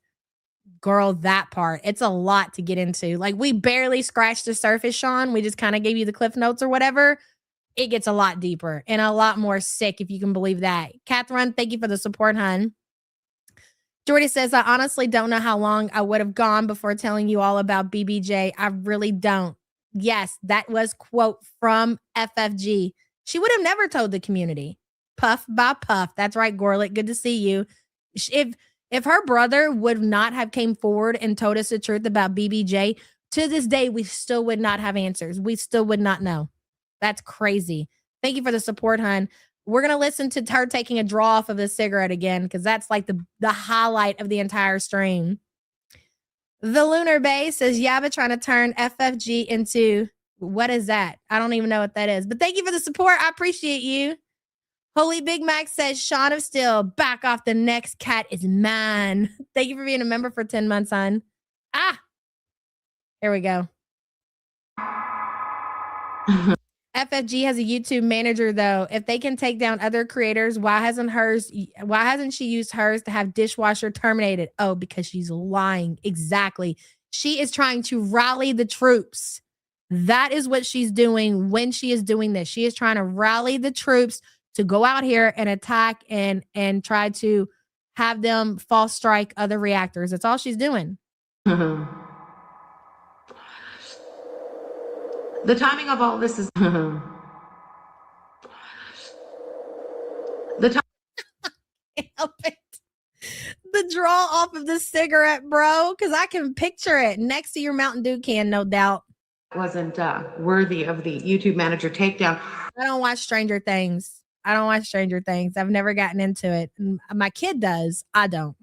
girl, that part. It's a lot to get into. Like, we barely scratched the surface, Sean. We just kind of gave you the cliff notes or whatever. It gets a lot deeper and a lot more sick, if you can believe that. Catherine, thank you for the support, hun. Jordy says, I honestly don't know how long I would have gone before telling you all about BBJ. I really don't. Yes, that was quote from FFG. She would have never told the community. Puff by puff. That's right, Gorlick. Good to see you. If her brother would not have came forward and told us the truth about BBJ, to this day, we still would not have answers. We still would not know. That's crazy. Thank you for the support, hun. We're going to listen to her taking a draw off of the cigarette again, because that's like the highlight of the entire stream. The Lunar Bay says, Yaba trying to turn FFG into, what is that? I don't even know what that is. But thank you for the support. I appreciate you. Holy Big Mac says, Sean of Steel, back off. The next cat is mine. Thank you for being a member for 10 months, hon. Here we go. FFG has a YouTube manager, though. If they can take down other creators, why hasn't she used hers to have dishwasher terminated? Oh, because she's lying. Exactly. She is trying to rally the troops. That is what she's doing when she is doing this. She is trying to rally the troops to go out here and attack and try to have them false strike other reactors. That's all she's doing. The timing of all this is Can't help it. The draw off of the cigarette, bro, because I can picture it next to your Mountain Dew can, no doubt. wasn't worthy of the YouTube manager takedown. I don't watch Stranger Things. I've never gotten into it. My kid does. I don't.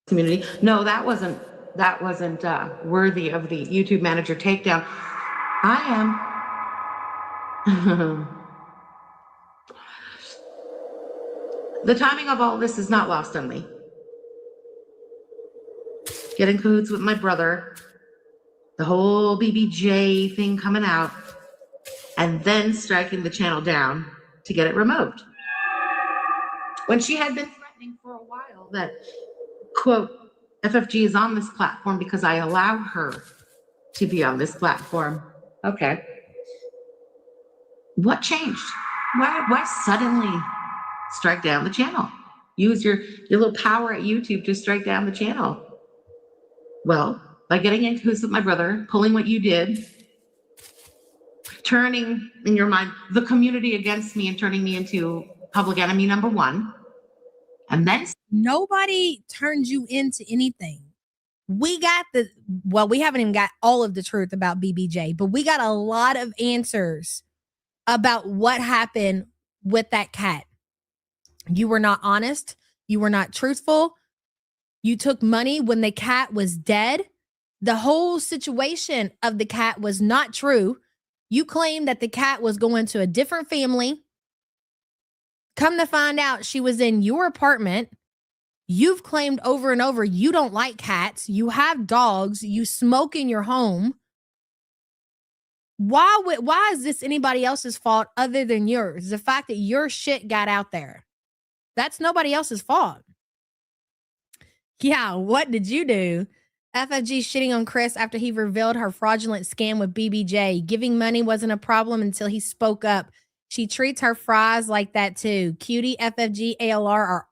Community. No, that wasn't worthy of the YouTube manager takedown. I am. The timing of all this is not lost on me. Getting cahoots with my brother, the whole BBJ thing coming out, and then striking the channel down to get it removed. When she had been threatening for a while that, quote, FFG is on this platform because I allow her to be on this platform. Okay. What changed? Why suddenly strike down the channel? Use your little power at YouTube to strike down the channel. Well, by getting in cahoots with my brother, pulling what you did, turning in your mind the community against me and turning me into public enemy number one. And then Nobody turned you into anything. We haven't even got all of the truth about BBJ, but we got a lot of answers about what happened with that cat. You were not honest. You were not truthful. You took money when the cat was dead. The whole situation of the cat was not true. You claimed that the cat was going to a different family. Come to find out, she was in your apartment. You've claimed over and over you don't like cats. You have dogs. You smoke in your home. Why is this anybody else's fault other than yours? The fact that your shit got out there. That's nobody else's fault. Yeah, what did you do? FFG shitting on Chris after he revealed her fraudulent scam with BBJ. Giving money wasn't a problem until he spoke up. She treats her fries like that too. Cutie, FFG, ALR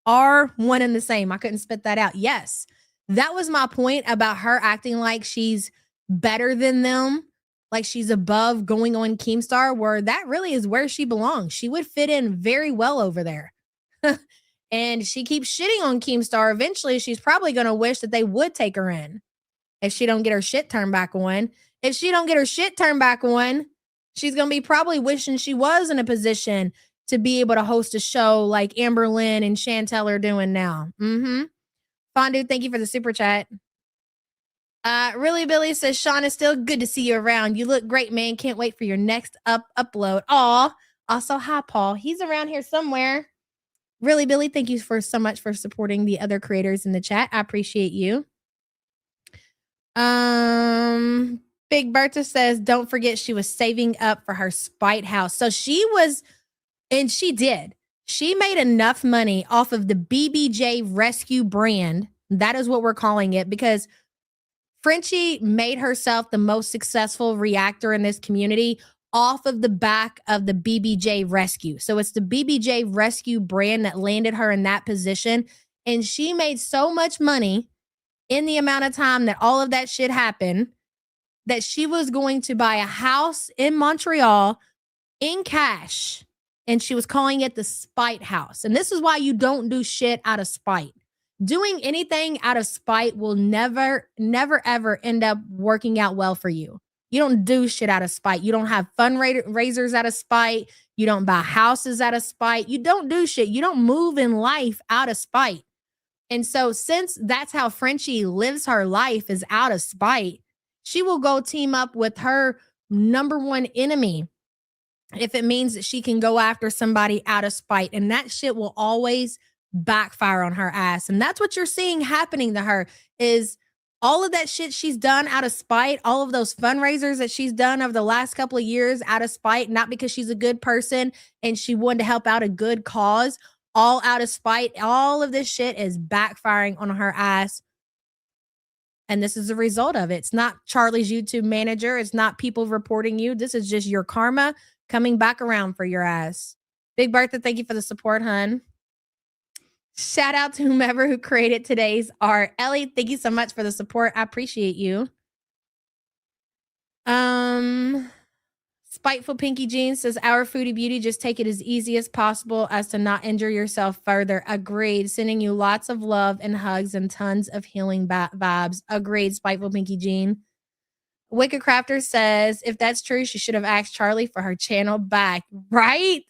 are one and the same. I couldn't spit that out. Yes, that was my point about her acting like she's better than them, like she's above going on Keemstar, where that really is where she belongs. She would fit in very well over there. And she keeps shitting on Keemstar. Eventually, she's probably going to wish that they would take her in if she don't get her shit turned back on. If she don't get her shit turned back on, she's going to be probably wishing she was in a position to be able to host a show like Amber Lynn and Chantel are doing now. Fondue, thank you for the super chat. Really, Billy says, Sean, is still good to see you around. You look great, man. Can't wait for your next upload. Aw. Also, hi, Paul. He's around here somewhere. Really, Billy, thank you so much for supporting the other creators in the chat. I appreciate you. Big Bertha says, don't forget she was saving up for her spite house. So she was, and she did. She made enough money off of the BBJ Rescue brand. That is what we're calling it, because Frenchie made herself the most successful reactor in this community off of the back of the BBJ Rescue. So it's the BBJ Rescue brand that landed her in that position. And she made so much money in the amount of time that all of that shit happened that she was going to buy a house in Montreal in cash. And she was calling it the Spite House. And this is why you don't do shit out of spite. Doing anything out of spite will never, ever end up working out well for you. You don't do shit out of spite. You don't have fundraisers out of spite. You don't buy houses out of spite. You don't do shit. You don't move in life out of spite. And so since that's how Frenchie lives her life, is out of spite, she will go team up with her number one enemy if it means that she can go after somebody out of spite. And that shit will always backfire on her ass. And that's what you're seeing happening to her, is all of that shit she's done out of spite, all of those fundraisers that she's done over the last couple of years out of spite, not because she's a good person and she wanted to help out a good cause, all out of spite. All of this shit is backfiring on her ass. And this is the result of it. It's not Charlie's YouTube manager. It's not people reporting you. This is just your karma coming back around for your ass. Big Bertha, thank you for the support, hun. Shout out to whomever who created today's art. Ellie, thank you so much for the support. I appreciate you. Spiteful Pinky Jean says, our foodie beauty, just take it as easy as possible as to not injure yourself further. Agreed. Sending you lots of love and hugs and tons of healing vibes. Agreed, Spiteful Pinky Jean. Wicked Crafter says, if that's true, she should have asked Charlie for her channel back. Right?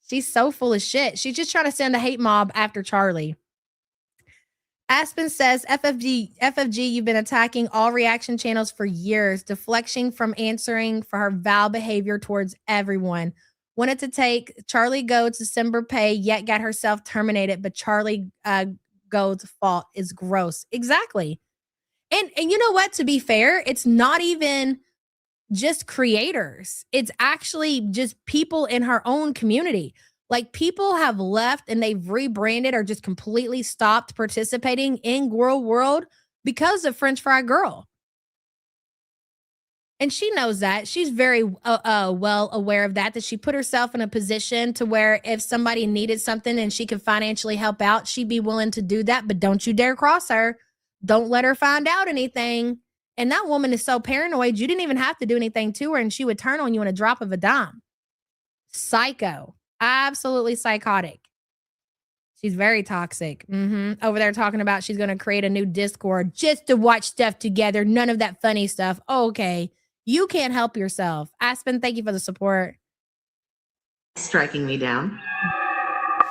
She's so full of shit. She's just trying to send a hate mob after Charlie. Aspen says, FFG, you've been attacking all reaction channels for years, deflecting from answering for her foul behavior towards everyone. Wanted to take Charlie Goad's December pay, yet got herself terminated, but Charlie Goad's fault is gross. Exactly. And you know what? To be fair, it's not even just creators. It's actually just people in her own community. Like, people have left and they've rebranded or just completely stopped participating in Girl World because of French Fry Girl. And she knows that. She's very well aware of that she put herself in a position to where if somebody needed something and she could financially help out, she'd be willing to do that. But don't you dare cross her. Don't let her find out anything. And that woman is so paranoid, you didn't even have to do anything to her and she would turn on you in a drop of a dime. Psycho. Absolutely psychotic. She's very toxic. Over there talking about she's going to create a new Discord just to watch stuff together. None of that funny stuff. Okay. You can't help yourself. Aspen, thank you for the support. Striking me down.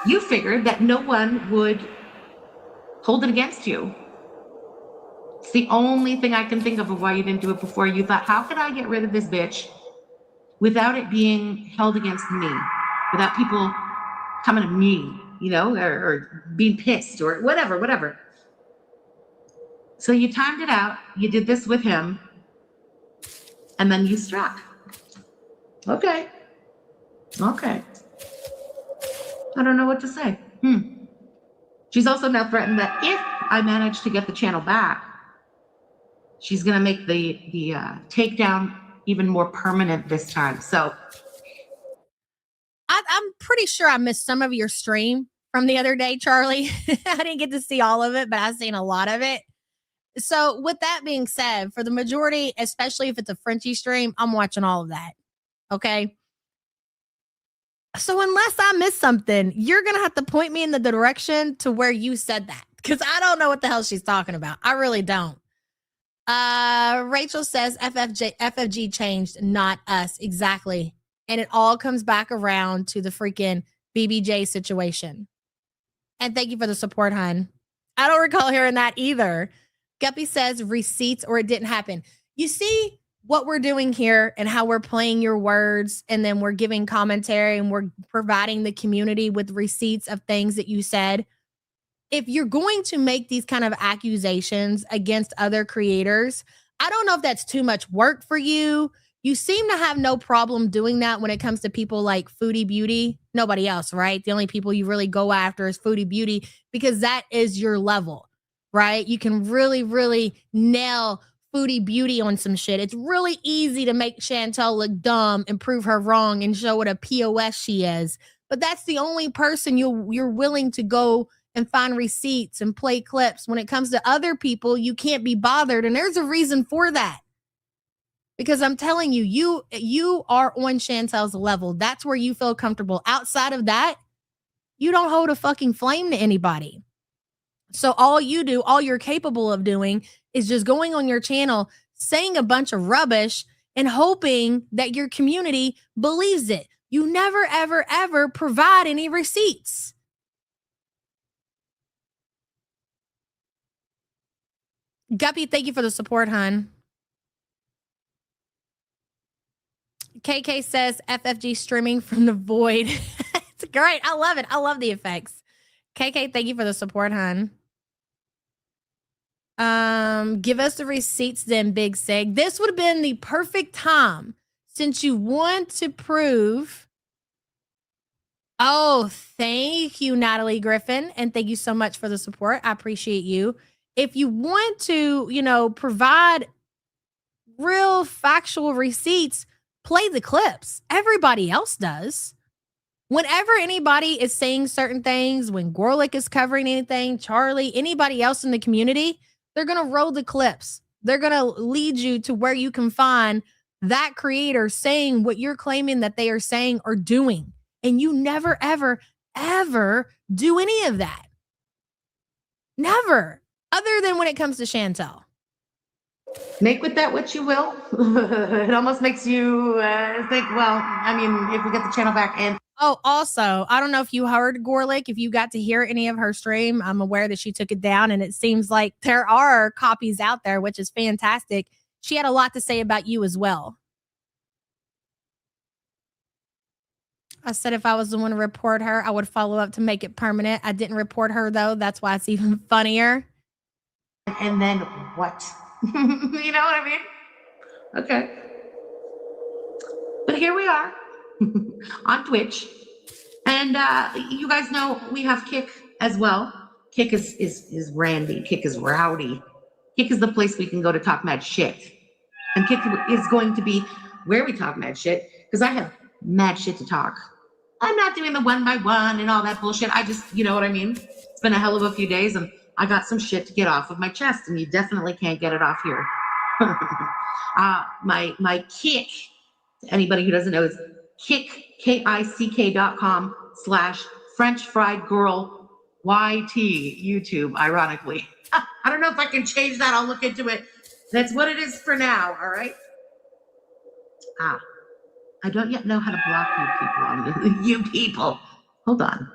You figured that no one would hold it against you. It's the only thing I can think of why you didn't do it before. You thought, how could I get rid of this bitch without it being held against me? Without people coming at me, you know, or being pissed or whatever. So you timed it out. You did this with him. And then you struck. Okay. I don't know what to say. She's also now threatened that if I manage to get the channel back, she's going to make the takedown even more permanent this time. So I'm pretty sure I missed some of your stream from the other day, Charlie. I didn't get to see all of it, but I've seen a lot of it. So with that being said, for the majority, especially if it's a Frenchie stream, I'm watching all of that. Okay. So unless I missed something, you're going to have to point me in the direction to where you said that. Because I don't know what the hell she's talking about. I really don't. Rachel says FFG changed, not us. Exactly. And it all comes back around to the freaking BBJ situation. And thank you for the support, hon. I don't recall hearing that either. Guppy says receipts or it didn't happen. You see what we're doing here and how we're playing your words, and then we're giving commentary and we're providing the community with receipts of things that you said. If you're going to make these kind of accusations against other creators, I don't know if that's too much work for you. You seem to have no problem doing that when it comes to people like Foodie Beauty. Nobody else, right? The only people you really go after is Foodie Beauty because that is your level, right? You can really, really nail Foodie Beauty on some shit. It's really easy to make Chantel look dumb and prove her wrong and show what a POS she is. But that's the only person you're willing to go and find receipts and play clips. When it comes to other people, you can't be bothered. And there's a reason for that. Because I'm telling you, you are on Chantel's level. That's where you feel comfortable. Outside of that, you don't hold a fucking flame to anybody. So all you're capable of doing is just going on your channel, saying a bunch of rubbish and hoping that your community believes it. You never, ever, ever provide any receipts. Guppy, thank you for the support, hon. KK says FFG streaming from the void. It's great. I love it. I love the effects. KK, thank you for the support, hon. Give us the receipts then, Big Sig. This would have been the perfect time since you want to prove. Oh, thank you, Natalie Griffin. And thank you so much for the support. I appreciate you. If you want to, provide real factual receipts, play the clips. Everybody else does. Whenever anybody is saying certain things, when Gorlick is covering anything, Charlie, anybody else in the community, they're going to roll the clips. They're going to lead you to where you can find that creator saying what you're claiming that they are saying or doing. And you never, ever, ever do any of that. Never. Other than when it comes to Chantel. Make with that what you will. It almost makes you think, well, I mean, if we get the channel back and... Oh, also, I don't know if you heard Gorlick, if you got to hear any of her stream. I'm aware that she took it down, and it seems like there are copies out there, which is fantastic. She had a lot to say about you as well. I said if I was the one to report her, I would follow up to make it permanent. I didn't report her, though. That's why it's even funnier. And then what? You know what I mean? Okay. But here we are on Twitch. And you guys know we have Kick as well. Kick is randy. Kick is rowdy. Kick is the place we can go to talk mad shit. And Kik is going to be where we talk mad shit, because I have mad shit to talk. I'm not doing the one by one and all that bullshit. I just, you know what I mean? It's been a hell of a few days and I got some shit to get off of my chest, and you definitely can't get it off here. My Kik, anybody who doesn't know, is Kik, KICK.com/French Fried Girl YT YouTube, ironically. I don't know if I can change that. I'll look into it. That's what it is for now, all right? I don't yet know how to block you people. Hold on.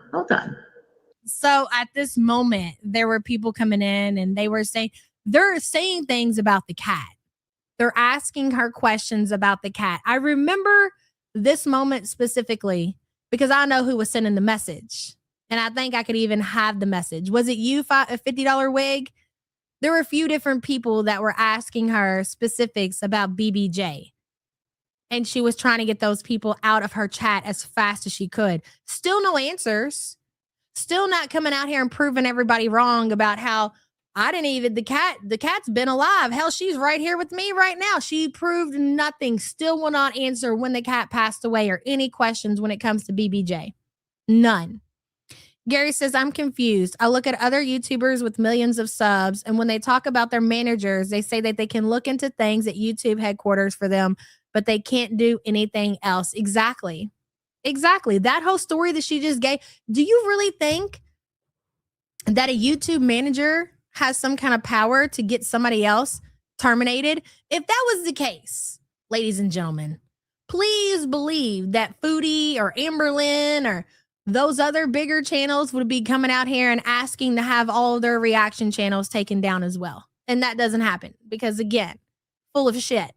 So at this moment, there were people coming in and they're saying things about the cat. They're asking her questions about the cat. I remember this moment specifically because I know who was sending the message. And I think I could even have the message. Was it you, a $50 wig? There were a few different people that were asking her specifics about BBJ. And she was trying to get those people out of her chat as fast as she could. Still no answers. Still not coming out here and proving everybody wrong about how the cat's been alive. Hell, she's right here with me right now. She proved nothing. Still will not answer when the cat passed away or any questions when it comes to BBJ. None. Gary says, I'm confused. I look at other YouTubers with millions of subs, and when they talk about their managers, they say that they can look into things at YouTube headquarters for them, but they can't do anything else. Exactly. That whole story that she just gave. Do you really think that a YouTube manager has some kind of power to get somebody else terminated? If that was the case, ladies and gentlemen, please believe that Foodie or Amberlynn or those other bigger channels would be coming out here and asking to have all of their reaction channels taken down as well. And that doesn't happen because, again, full of shit.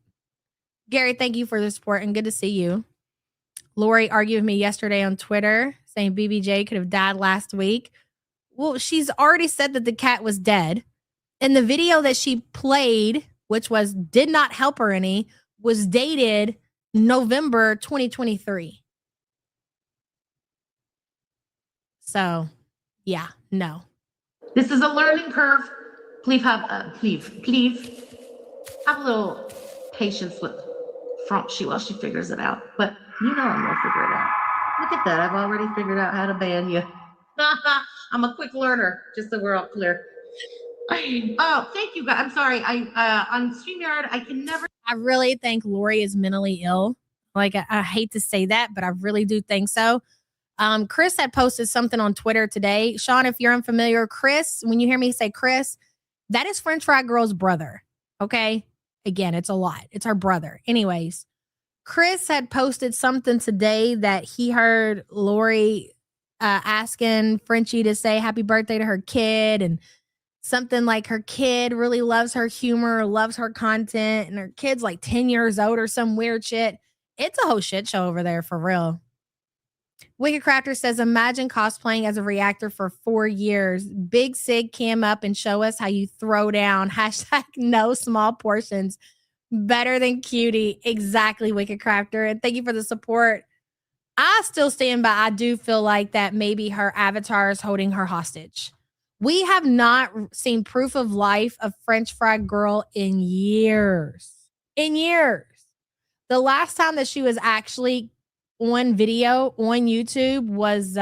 Gary, thank you for the support and good to see you. Lori argued with me yesterday on Twitter saying BBJ could have died last week. Well, she's already said that the cat was dead. And the video that she played, which did not help her any, was dated November 2023. So, yeah, no. This is a learning curve. Please have a little patience with Franchi while she figures it out. But you know I'm gonna figure it out. Look at that. I've already figured out how to ban you. I'm a quick learner, just so we're all clear. Oh, thank you guys. I'm sorry. On StreamYard, I really think Lori is mentally ill. Like, I hate to say that, but I really do think so. Chris had posted something on Twitter today. Sean, if you're unfamiliar, Chris, when you hear me say Chris, that is French Fry Girl's brother. Okay. Again, it's a lot. It's her brother. Anyways, Chris had posted something today that he heard Lori asking Frenchie to say happy birthday to her kid, and something like her kid really loves her humor, loves her content, and her kid's like 10 years old or some weird shit. It's a whole shit show over there for real. Wicked Crafter says, imagine cosplaying as a reactor for 4 years. Big Sig cam up and show us how you throw down. # no small portions. Better than cutie. Exactly, Wicked Crafter. And thank you for the support. I still stand by. I do feel like that maybe her avatar is holding her hostage. We have not seen proof of life of French Fried Girl in years. The last time that she was actually on video on YouTube was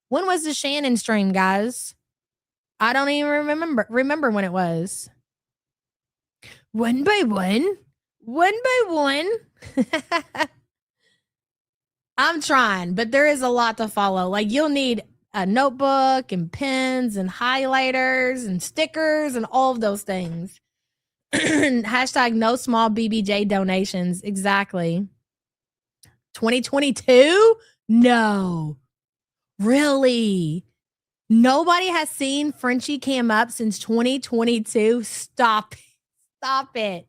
when was the Shannon stream, guys? I don't even remember when it was. One by one. I'm trying, but there is a lot to follow. Like, you'll need a notebook and pens and highlighters and stickers and all of those things. # no small BBJ donations. Exactly. 2022? No. Really? Nobody has seen Frenchie cam up since 2022? Stop it.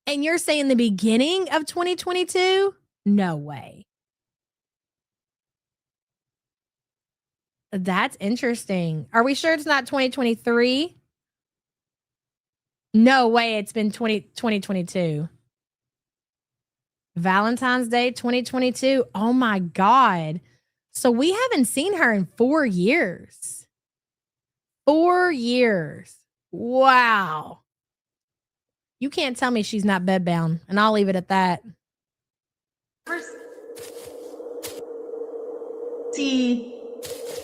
And you're saying the beginning of 2022? No way. That's interesting. Are we sure it's not 2023? No way, it's been 2022. Valentine's Day 2022. Oh my God. So we haven't seen her in 4 years. 4 years. Wow. You can't tell me she's not bedbound, and I'll leave it at that. See,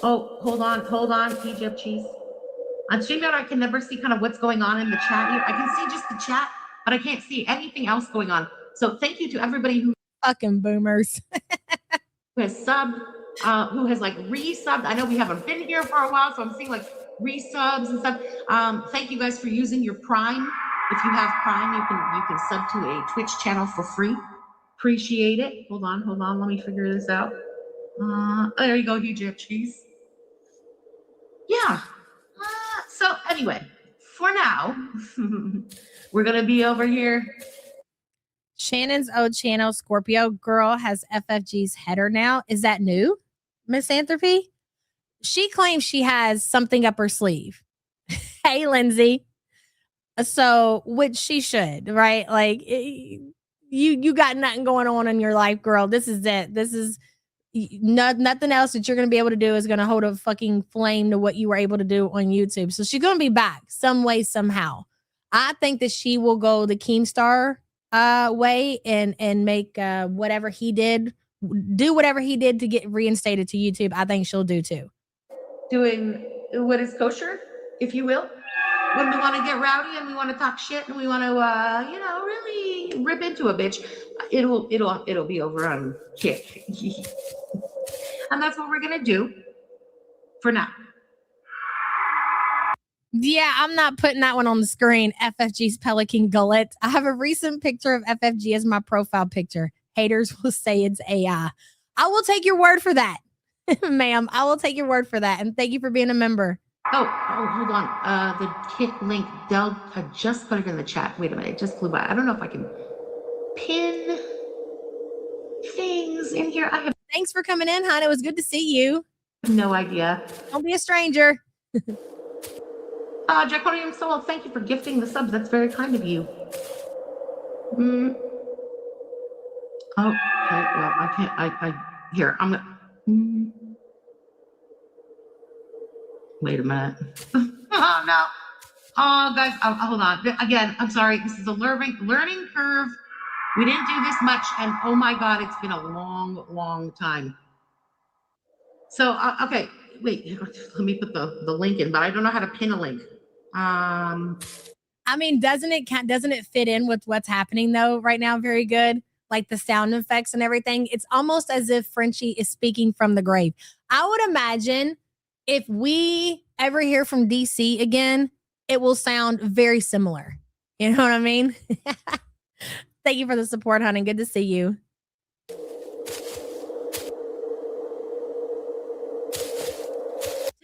oh, hold on, Egypt cheese. On StreamYard, I can never see kind of what's going on in the chat here. I can see just the chat, but I can't see anything else going on. So thank you to everybody who Fucking boomers. has subbed, who has like resubbed. I know we haven't been here for a while, so I'm seeing like resubs and stuff. Thank you guys for using your Prime. If you have Prime, you can sub to a Twitch channel for free. Appreciate it. Hold on. Let me figure this out. There you go, Egypt cheese. Yeah. So anyway, for now, we're gonna be over here. Shannon's old channel, Scorpio Girl, has FFG's header now. Is that new, Miss Anthropy? She claims she has something up her sleeve. Hey, Lindsay. So, which she should, right? Like, you got nothing going on in your life, girl. This is it. This is nothing else that you're going to be able to do is going to hold a fucking flame to what you were able to do on YouTube. So she's going to be back some way, somehow. I think that she will go the Keemstar way and make whatever he did, do whatever he did to get reinstated to YouTube. I think she'll do too. Doing what is kosher, if you will. When we want to get rowdy and we want to talk shit and we want to, really rip into a bitch, it'll be over on Kick. And that's what we're gonna do for now. Yeah, I'm not putting that one on the screen. FFG's Pelican Gullet. I have a recent picture of FFG as my profile picture. Haters will say it's AI. I will take your word for that, ma'am. I will take your word for that. And thank you for being a member. Oh, hold on. The kit link, Del just put it in the chat. Wait a minute, it just flew by. I don't know if I can pin things in here. I have Thanks for coming in, hon. It was good to see you. no idea. Don't be a stranger. Draconian Soul, thank you for gifting the subs. That's very kind of you. Oh, okay. Well, I can't. Here, I'm gonna. Wait a minute. Oh, no. Oh, guys, hold on. Again, I'm sorry. This is a learning curve. We didn't do this much, and oh my God, it's been a long time. So, okay, wait. Let me put the link in, but I don't know how to pin a link. I mean, doesn't it fit in with what's happening though right now? Very good. Like the sound effects and everything. It's almost as if Frenchie is speaking from the grave. I would imagine if we ever hear from DC again, it will sound very similar. You know what I mean? Thank you for the support, honey. Good to see you.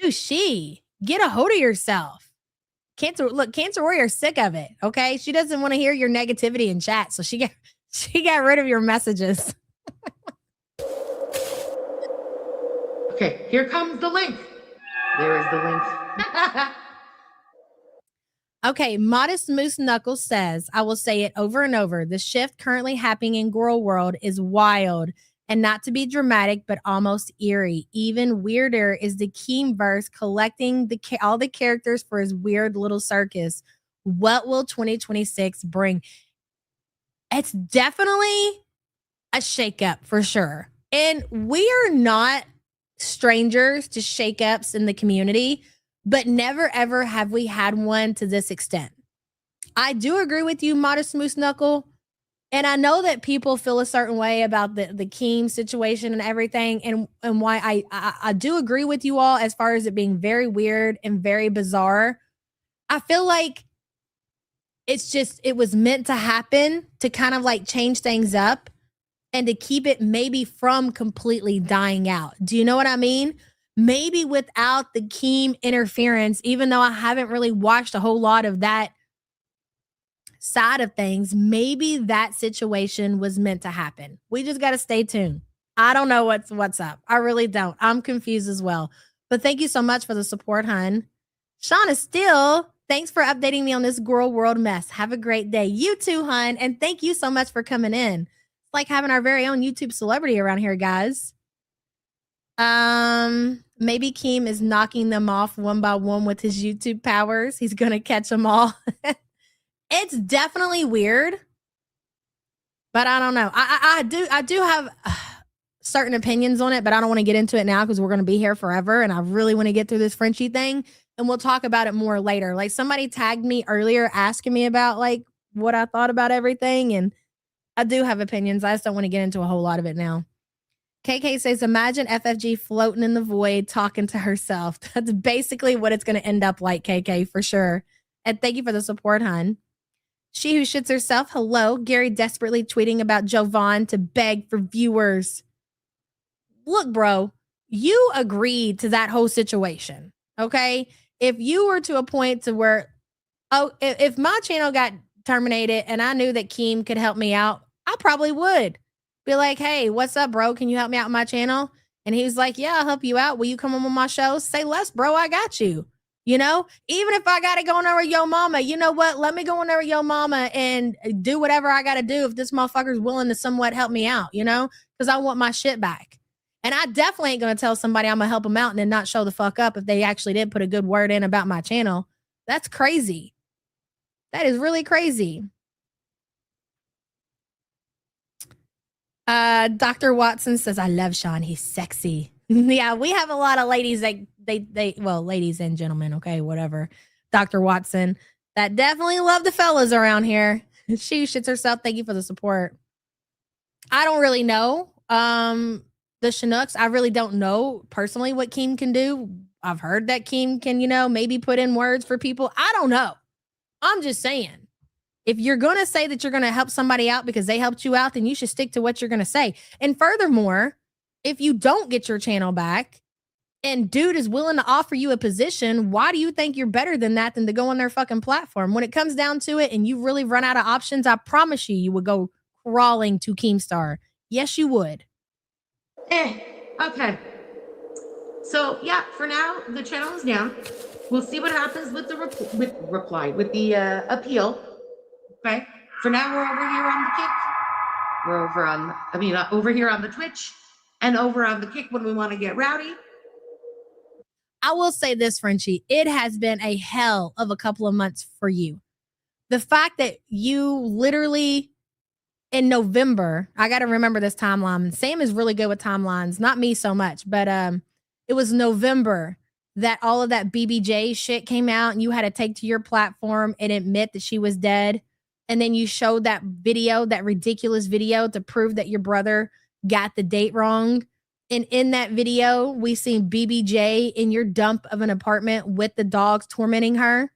Dude, get a hold of yourself. Cancer Warrior's sick of it. Okay. She doesn't want to hear your negativity in chat. So she got rid of your messages. Okay, here comes the link. There is the link. Okay, Modest Moose Knuckles says, I will say it over and over. The shift currently happening in Girl World is wild, and not to be dramatic, but almost eerie. Even weirder is the Keemverse collecting all the characters for his weird little circus. What will 2026 bring? It's definitely a shakeup for sure. And we are not strangers to shakeups in the community, but never ever have we had one to this extent. I do agree with you, Modest Moose Knuckle. And I know that people feel a certain way about the Keem situation and everything, and why I do agree with you all as far as it being very weird and very bizarre. I feel like it was meant to happen to kind of like change things up and to keep it maybe from completely dying out. Do you know what I mean? Maybe without the Keem interference, even though I haven't really watched a whole lot of that side of things, maybe that situation was meant to happen. We just got to stay tuned. I don't know what's up. I really don't. I'm confused as well. But thank you so much for the support, hun. Shauna Steele, thanks for updating me on this Girl World mess. Have a great day. You too, hun. And thank you so much for coming in. It's like having our very own YouTube celebrity around here, guys. Maybe Keem is knocking them off one by one with his YouTube powers. He's going to catch them all. It's definitely weird, but I don't know. I do have certain opinions on it, but I don't want to get into it now because we're going to be here forever, and I really want to get through this Frenchie thing, and we'll talk about it more later. Like somebody tagged me earlier asking me about like what I thought about everything, and I do have opinions. I just don't want to get into a whole lot of it now. KK says, imagine FFG floating in the void talking to herself. That's basically what it's going to end up like, KK, for sure. And thank you for the support, hon. She who shits herself, hello. Gary desperately tweeting about Jovan to beg for viewers. Look, bro, you agreed to that whole situation, okay? If you were to a point to where, if my channel got terminated and I knew that Keem could help me out, I probably would. Be like, hey, what's up, bro? Can you help me out with my channel? And he was like, yeah, I'll help you out. Will you come on my show? Say less, bro. I got you. You know, even if I got to go in there with your mama, you know what? Let me go in there with your mama and do whatever I got to do if this motherfucker's willing to somewhat help me out, you know, because I want my shit back. And I definitely ain't going to tell somebody I'm going to help them out and then not show the fuck up if they actually did put a good word in about my channel. That's crazy. That is really crazy. Dr. Watson says, I love Sean. He's sexy. Yeah, we have a lot of ladies that well, ladies and gentlemen, okay, whatever. Dr. Watson, that definitely love the fellas around here. She shits herself. Thank you for the support. I don't really know. The Chinooks, I really don't know personally what Keem can do. I've heard that Keem can, you know, maybe put in words for people. I don't know. I'm just saying. If you're going to say that you're going to help somebody out because they helped you out, then you should stick to what you're going to say. And furthermore, if you don't get your channel back and dude is willing to offer you a position, why do you think you're better than that than to go on their fucking platform? When it comes down to it and you really run out of options, I promise you would go crawling to Keemstar. Yes, you would. Okay. So yeah, for now, the channel is down. We'll see what happens with the appeal. Okay. For now, we're over here on the Kick. We're over here on the Twitch and over on the Kick when we want to get rowdy. I will say this, Frenchie, it has been a hell of a couple of months for you. The fact that you literally in November, I got to remember this timeline. Sam is really good with timelines, not me so much, but it was November that all of that BBJ shit came out and you had to take to your platform and admit that she was dead. And then you showed that video, that ridiculous video to prove that your brother got the date wrong. And in that video, we seen BBJ in your dump of an apartment with the dogs tormenting her.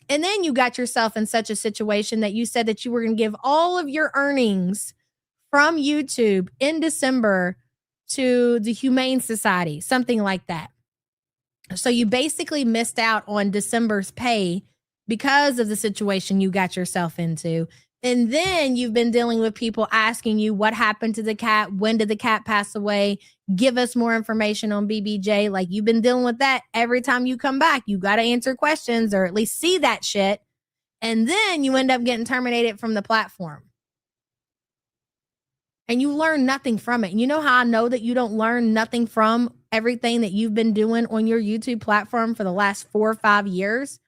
And then you got yourself in such a situation that you said that you were going to give all of your earnings from YouTube in December to the Humane Society, something like that. So you basically missed out on December's pay because of the situation you got yourself into. And then you've been dealing with people asking you what happened to the cat. When did the cat pass away? Give us more information on BBJ. Like you've been dealing with that every time you come back. You got to answer questions or at least see that shit. And then you end up getting terminated from the platform. And you learn nothing from it. And you know how I know that you don't learn nothing from everything that you've been doing on your YouTube platform for the last 4 or 5 years?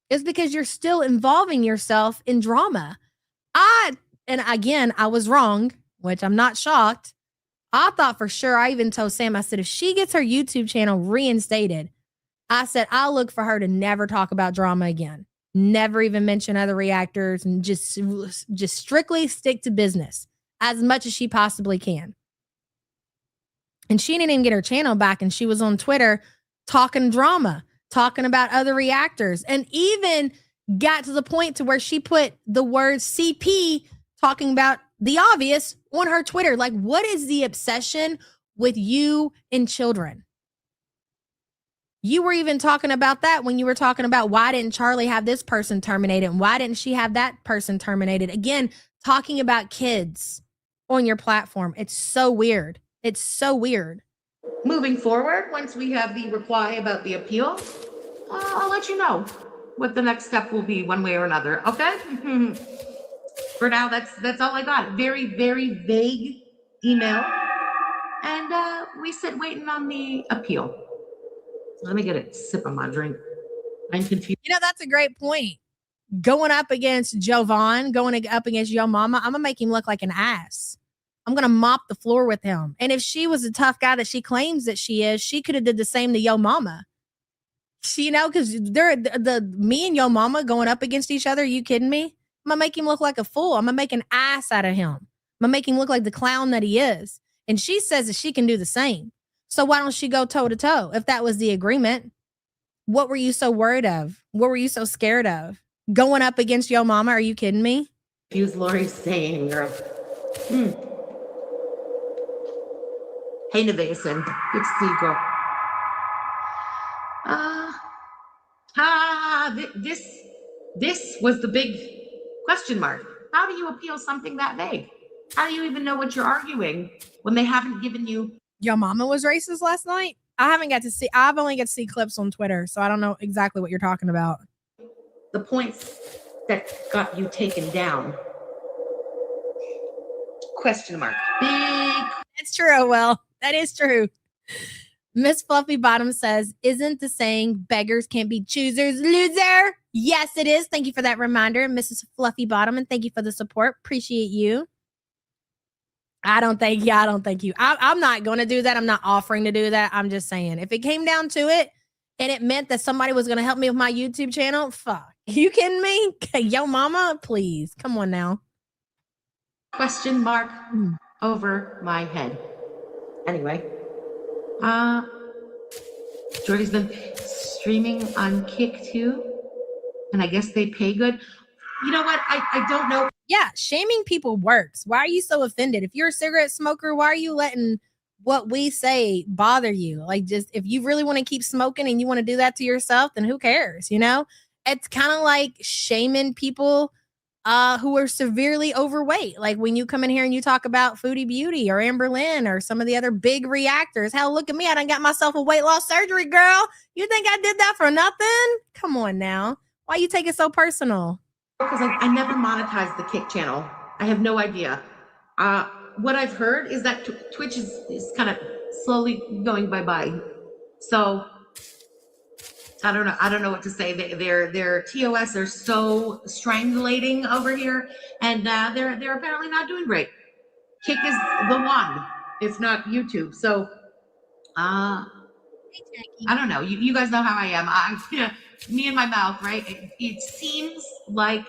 It's because you're still involving yourself in drama. And again, I was wrong, which I'm not shocked. I thought for sure, I even told Sam, I said, if she gets her YouTube channel reinstated, I said, I'll look for her to never talk about drama again. Never even mention other reactors and just strictly stick to business as much as she possibly can. And she didn't even get her channel back. And she was on Twitter talking drama, talking about other reactors, and even got to the point to where she put the word CP talking about the obvious on her Twitter. Like, what is the obsession with you and children? You were even talking about that when you were talking about why didn't Charlie have this person terminated and why didn't she have that person terminated? Again, talking about kids on your platform. It's so weird. It's so weird. Moving forward, once we have the reply about the appeal, I'll let you know what the next step will be one way or another. Okay? For now, that's all I got. Very, very vague email. And we sit waiting on the appeal. Let me get a sip of my drink. I'm confused. You know, that's a great point. going up against Jovan, going up against Yo Mama, I'm gonna make him look like an ass. I'm gonna mop the floor with him. And if she was a tough guy that she claims that she is, she could have did the same to Yo Mama. She, because they're the me and Yo Mama going up against each other. Are you kidding me? I'm gonna make him look like a fool. I'm gonna make an ass out of him. I'm gonna make him look like the clown that he is. And she says that she can do the same. So why don't she go toe to toe? If that was the agreement, what were you so worried of? What were you so scared of? Going up against Yo Mama? Are you kidding me? Use Lori's saying, girl. Hey, Nevason. Good to see you, girl. This was the big question mark. How do you appeal something that vague? How do you even know what you're arguing when they haven't given you? Yo Mama was racist last night? I've only got to see clips on Twitter, so I don't know exactly what you're talking about. The points that got you taken down. Question mark. Big. It's true. Well, that is true. Miss Fluffy Bottom says, isn't the saying beggars can't be choosers, loser? Yes, it is. Thank you for that reminder, Mrs. Fluffy Bottom, and thank you for the support. Appreciate you. I don't thank you. I'm not going to do that. I'm not offering to do that. I'm just saying, if it came down to it and it meant that somebody was going to help me with my YouTube channel, fuck. You kidding me? Yo Mama, please. Come on now. Question mark over my head. Anyway, Jordy's been streaming on Kick too, and I guess they pay good. You know what? I don't know. Yeah, shaming people works. Why are you so offended? If you're a cigarette smoker, why are you letting what we say bother you? Like, just if you really want to keep smoking and you want to do that to yourself, then who cares? You know, it's kind of like shaming people who are severely overweight. Like when you come in here and you talk about Foodie Beauty or Amberlynn or some of the other big reactors. Hell, look at me. I done got myself a weight loss surgery, girl. You think I did that for nothing? Come on now. Why you take it so personal? Because I never monetized the Kick channel. I have no idea. What I've heard is that Twitch is kind of slowly going bye-bye. So I don't know what to say. Their TOS are so strangulating over here, and they're apparently not doing great. Kick is the one, if not YouTube. So I don't know. You guys know how I am. Me and my mouth, right? It seems like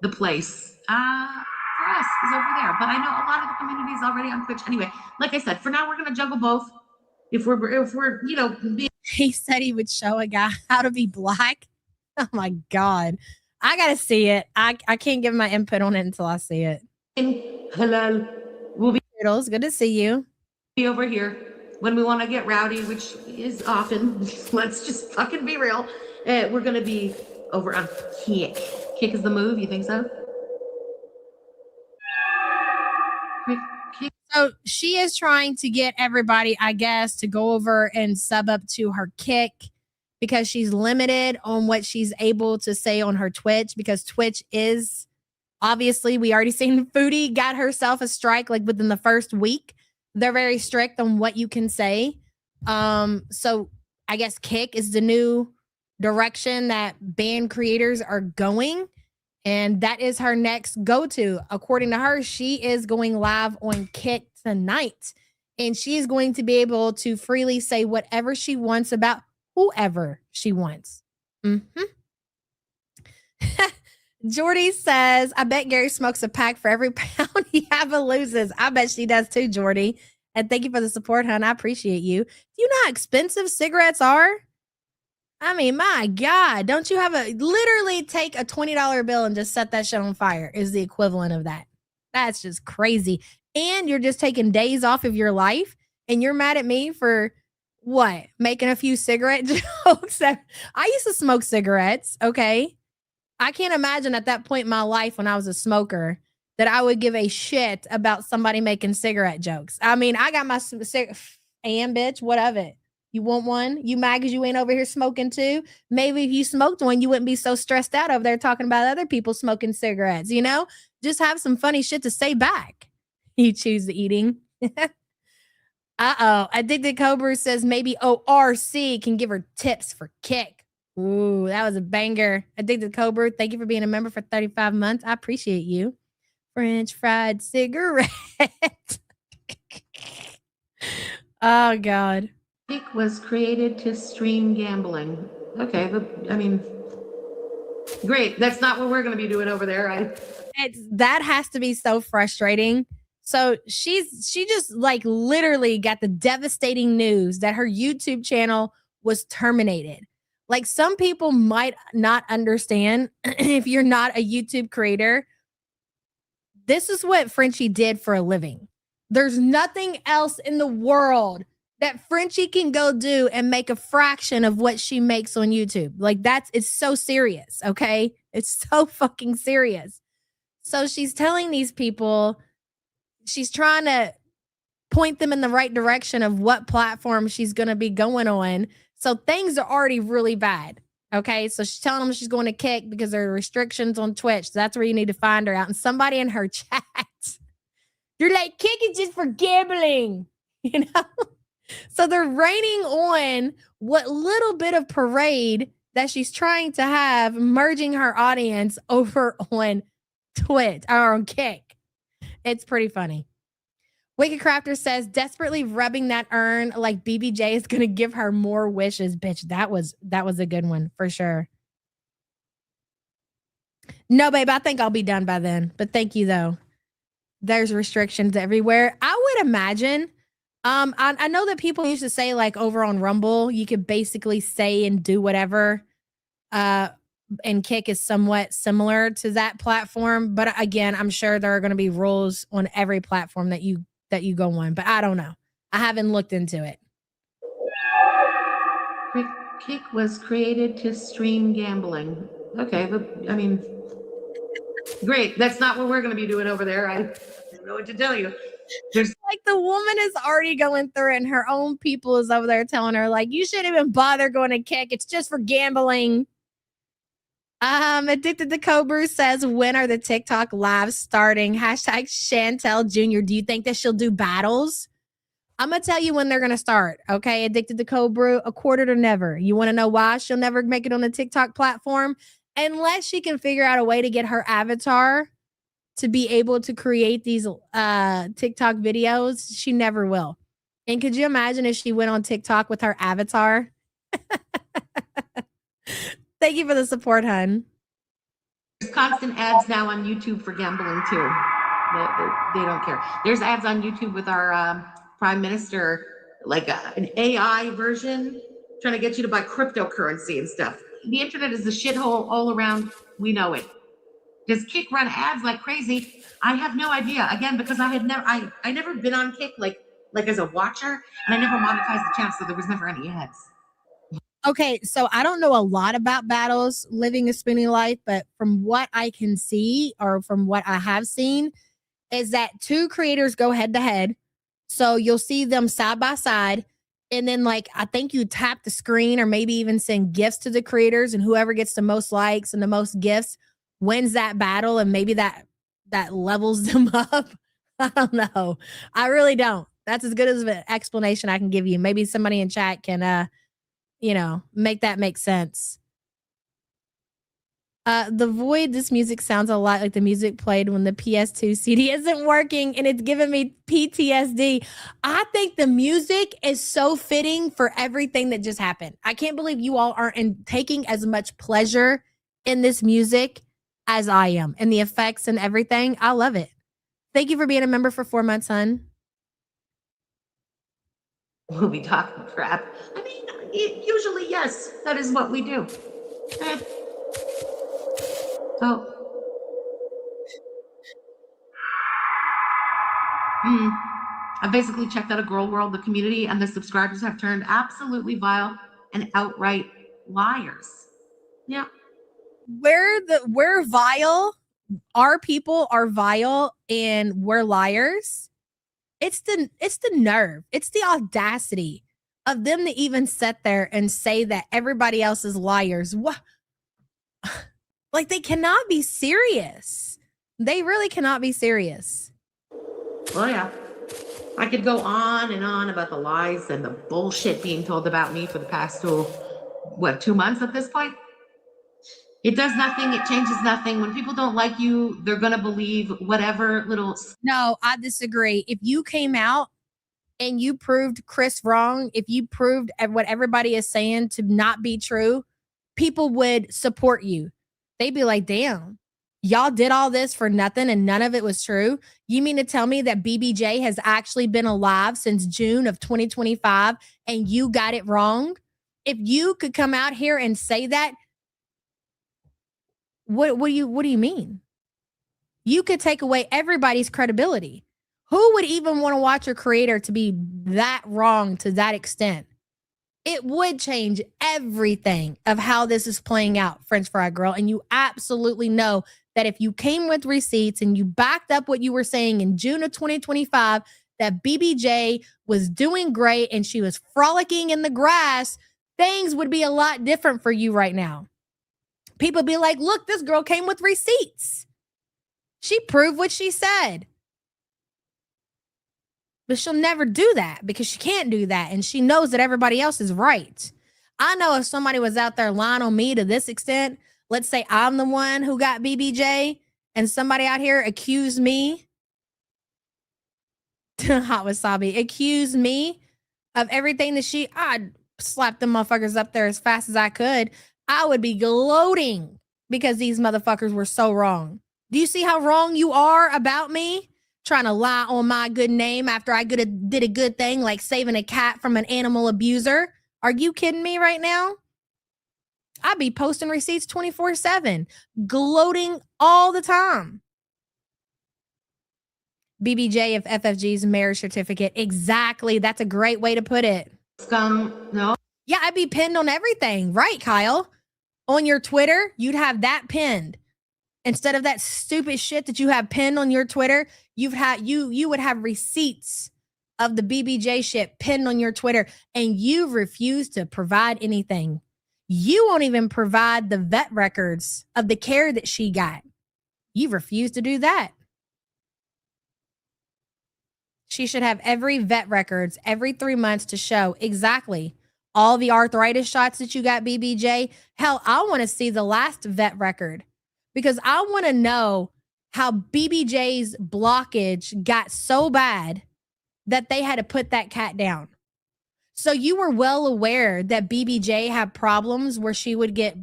the place for us is over there, but I know a lot of the community is already on Twitch. Anyway, like I said, for now we're gonna juggle both. If we're being. He said he would show a guy how to be black. Oh my God. I got to see it. I can't give my input on it until I see it. Hello. We'll be good to see you. Be over here when we want to get rowdy, which is often. Let's just fucking be real. We're going to be over on Kick. Kick is the move. You think so? So she is trying to get everybody, I guess, to go over and sub up to her Kick because she's limited on what she's able to say on her Twitch, because Twitch is obviously, we already seen Foodie got herself a strike like within the first week. They're very strict on what you can say. So I guess Kick is the new direction that band creators are going. And that is her next go-to. According to her, she is going live on Kick tonight. And she is going to be able to freely say whatever she wants about whoever she wants. Jordy says, I bet Gary smokes a pack for every pound he ever loses. I bet she does too, Jordy. And thank you for the support, hon. I appreciate you. Do you know how expensive cigarettes are? I mean, my God, don't you have literally take a $20 bill and just set that shit on fire is the equivalent of that. That's just crazy. And you're just taking days off of your life and you're mad at me for what? Making a few cigarette jokes. I used to smoke cigarettes. Okay. I can't imagine at that point in my life when I was a smoker that I would give a shit about somebody making cigarette jokes. I mean, I got my and bitch, what of it? You want one? You mad because you ain't over here smoking too? Maybe if you smoked one, you wouldn't be so stressed out over there talking about other people smoking cigarettes, you know? Just have some funny shit to say back. You choose the eating. Uh-oh. Addicted Cobra says maybe ORC can give her tips for Kick. Ooh, that was a banger. Addicted Cobra, thank you for being a member for 35 months. I appreciate you. French fried cigarette. Oh, God. Kick was created to stream gambling. Okay, I mean, great. That's not what we're going to be doing over there. That has to be so frustrating. So she just like literally got the devastating news that her YouTube channel was terminated. Like some people might not understand if you're not a YouTube creator. This is what Frenchie did for a living. There's nothing else in the world that Frenchie can go do and make a fraction of what she makes on YouTube. Like it's so serious, okay? It's so fucking serious. So she's telling these people, she's trying to point them in the right direction of what platform she's going to be going on. So things are already really bad. Okay. So she's telling them she's going to Kick because there are restrictions on Twitch. So that's where you need to find her out. And somebody in her chat, you're like, Kick is just for gambling, you know? So they're raining on what little bit of parade that she's trying to have, merging her audience over on Twitch or on Kick. It's pretty funny. Wicked Crafter says, desperately rubbing that urn like BBJ is going to give her more wishes. Bitch, that was a good one for sure. No, babe, I think I'll be done by then. But thank you, though. There's restrictions everywhere. I would imagine. I know that people used to say, like, over on Rumble, you could basically say and do whatever. And Kick is somewhat similar to that platform. But again, I'm sure there are going to be rules on every platform that you go on. But I don't know. I haven't looked into it. Kick was created to stream gambling. Okay, I mean, great. That's not what we're going to be doing over there. I don't know what to tell you. There's like the woman is already going through it, and her own people is over there telling her, like, you shouldn't even bother going to Kick. It's just for gambling. Addicted to Cobra says, when are the TikTok lives starting? Hashtag Chantel Jr. Do you think that she'll do battles? I'm going to tell you when they're going to start. Okay. Addicted to Cobra, a quarter to never. You want to know why she'll never make it on the TikTok platform? Unless she can figure out a way to get her avatar to be able to create these TikTok videos. She never will. And could you imagine if she went on TikTok with her avatar? Thank you for the support, hun. There's constant ads now on YouTube for gambling too. They don't care. There's ads on YouTube with our prime minister, like an AI version, trying to get you to buy cryptocurrency and stuff. The internet is a shithole all around. We know it. Does Kick run ads like crazy? I have no idea. Again, because I never been on Kick like as a watcher, and I never monetized the channel, so there was never any ads. Okay, so I don't know a lot about battles, living a spinning life, but from what I can see, or from what I have seen, is that two creators go head to head. So you'll see them side by side. And then, like, I think you tap the screen or maybe even send gifts to the creators, and whoever gets the most likes and the most gifts wins that battle. And maybe that levels them up. I don't know. I really don't. That's as good as an explanation I can give you. Maybe somebody in chat can, make that make sense. The Void, this music sounds a lot like the music played when the PS2 CD isn't working, and it's giving me PTSD. I think the music is so fitting for everything that just happened. I can't believe you all aren't taking as much pleasure in this music as I am, and the effects and everything. I love it. Thank you for being a member for 4 months, hun. We'll be talking crap. I mean, usually, yes, that is what we do. Oh. I basically checked out a Girl World, the community, and the subscribers have turned absolutely vile and outright liars. Yeah. We're vile. Our people are vile and we're liars. It's the nerve. It's the audacity of them to even sit there and say that everybody else is liars. What? Like, they cannot be serious. They really cannot be serious. Oh, yeah. I could go on and on about the lies and the bullshit being told about me for the past what, 2 months at this point? It does nothing. It changes nothing. When people don't like you, they're going to believe whatever little. No, I disagree. If you came out and you proved Chris wrong, if you proved what everybody is saying to not be true, people would support you. They'd be like, damn, y'all did all this for nothing and none of it was true. You mean to tell me that BBJ has actually been alive since June of 2025 and you got it wrong? If you could come out here and say that, what do you mean? You could take away everybody's credibility. Who would even want to watch a creator to be that wrong to that extent? It would change everything of how this is playing out, French Fry Girl. And you absolutely know that if you came with receipts and you backed up what you were saying in June of 2025, that BBJ was doing great and she was frolicking in the grass, things would be a lot different for you right now. People be like, look, this girl came with receipts. She proved what she said. But she'll never do that because she can't do that. And she knows that everybody else is right. I know if somebody was out there lying on me to this extent, let's say I'm the one who got BBJ and somebody out here accused me, hot wasabi, accused me of everything that I'd slap them motherfuckers up there as fast as I could. I would be gloating because these motherfuckers were so wrong. Do you see how wrong you are about me? Trying to lie on my good name after I did a good thing like saving a cat from an animal abuser. Are you kidding me right now? I'd be posting receipts 24/7, gloating all the time. BBJ of FFG's marriage certificate. Exactly. That's a great way to put it. No. Yeah, I'd be pinned on everything. Right, Kyle? On your Twitter, you'd have that pinned. Instead of that stupid shit that you have pinned on your Twitter, you would have receipts of the BBJ shit pinned on your Twitter, and you refuse to provide anything. You won't even provide the vet records of the care that she got. You refuse to do that. She should have every vet records every 3 months to show exactly all the arthritis shots that you got, BBJ. Hell, I want to see the last vet record because I want to know how BBJ's blockage got so bad that they had to put that cat down. So you were well aware that BBJ had problems where she would get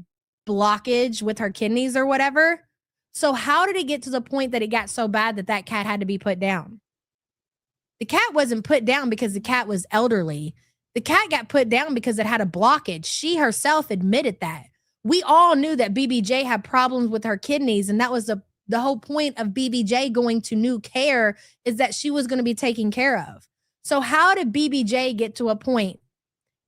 blockage with her kidneys or whatever. So how did it get to the point that it got so bad that that cat had to be put down? The cat wasn't put down because the cat was elderly. The cat got put down because it had a blockage. She herself admitted that. We all knew that BBJ had problems with her kidneys, and that was the whole point of BBJ going to new care is that she was going to be taken care of. So how did BBJ get to a point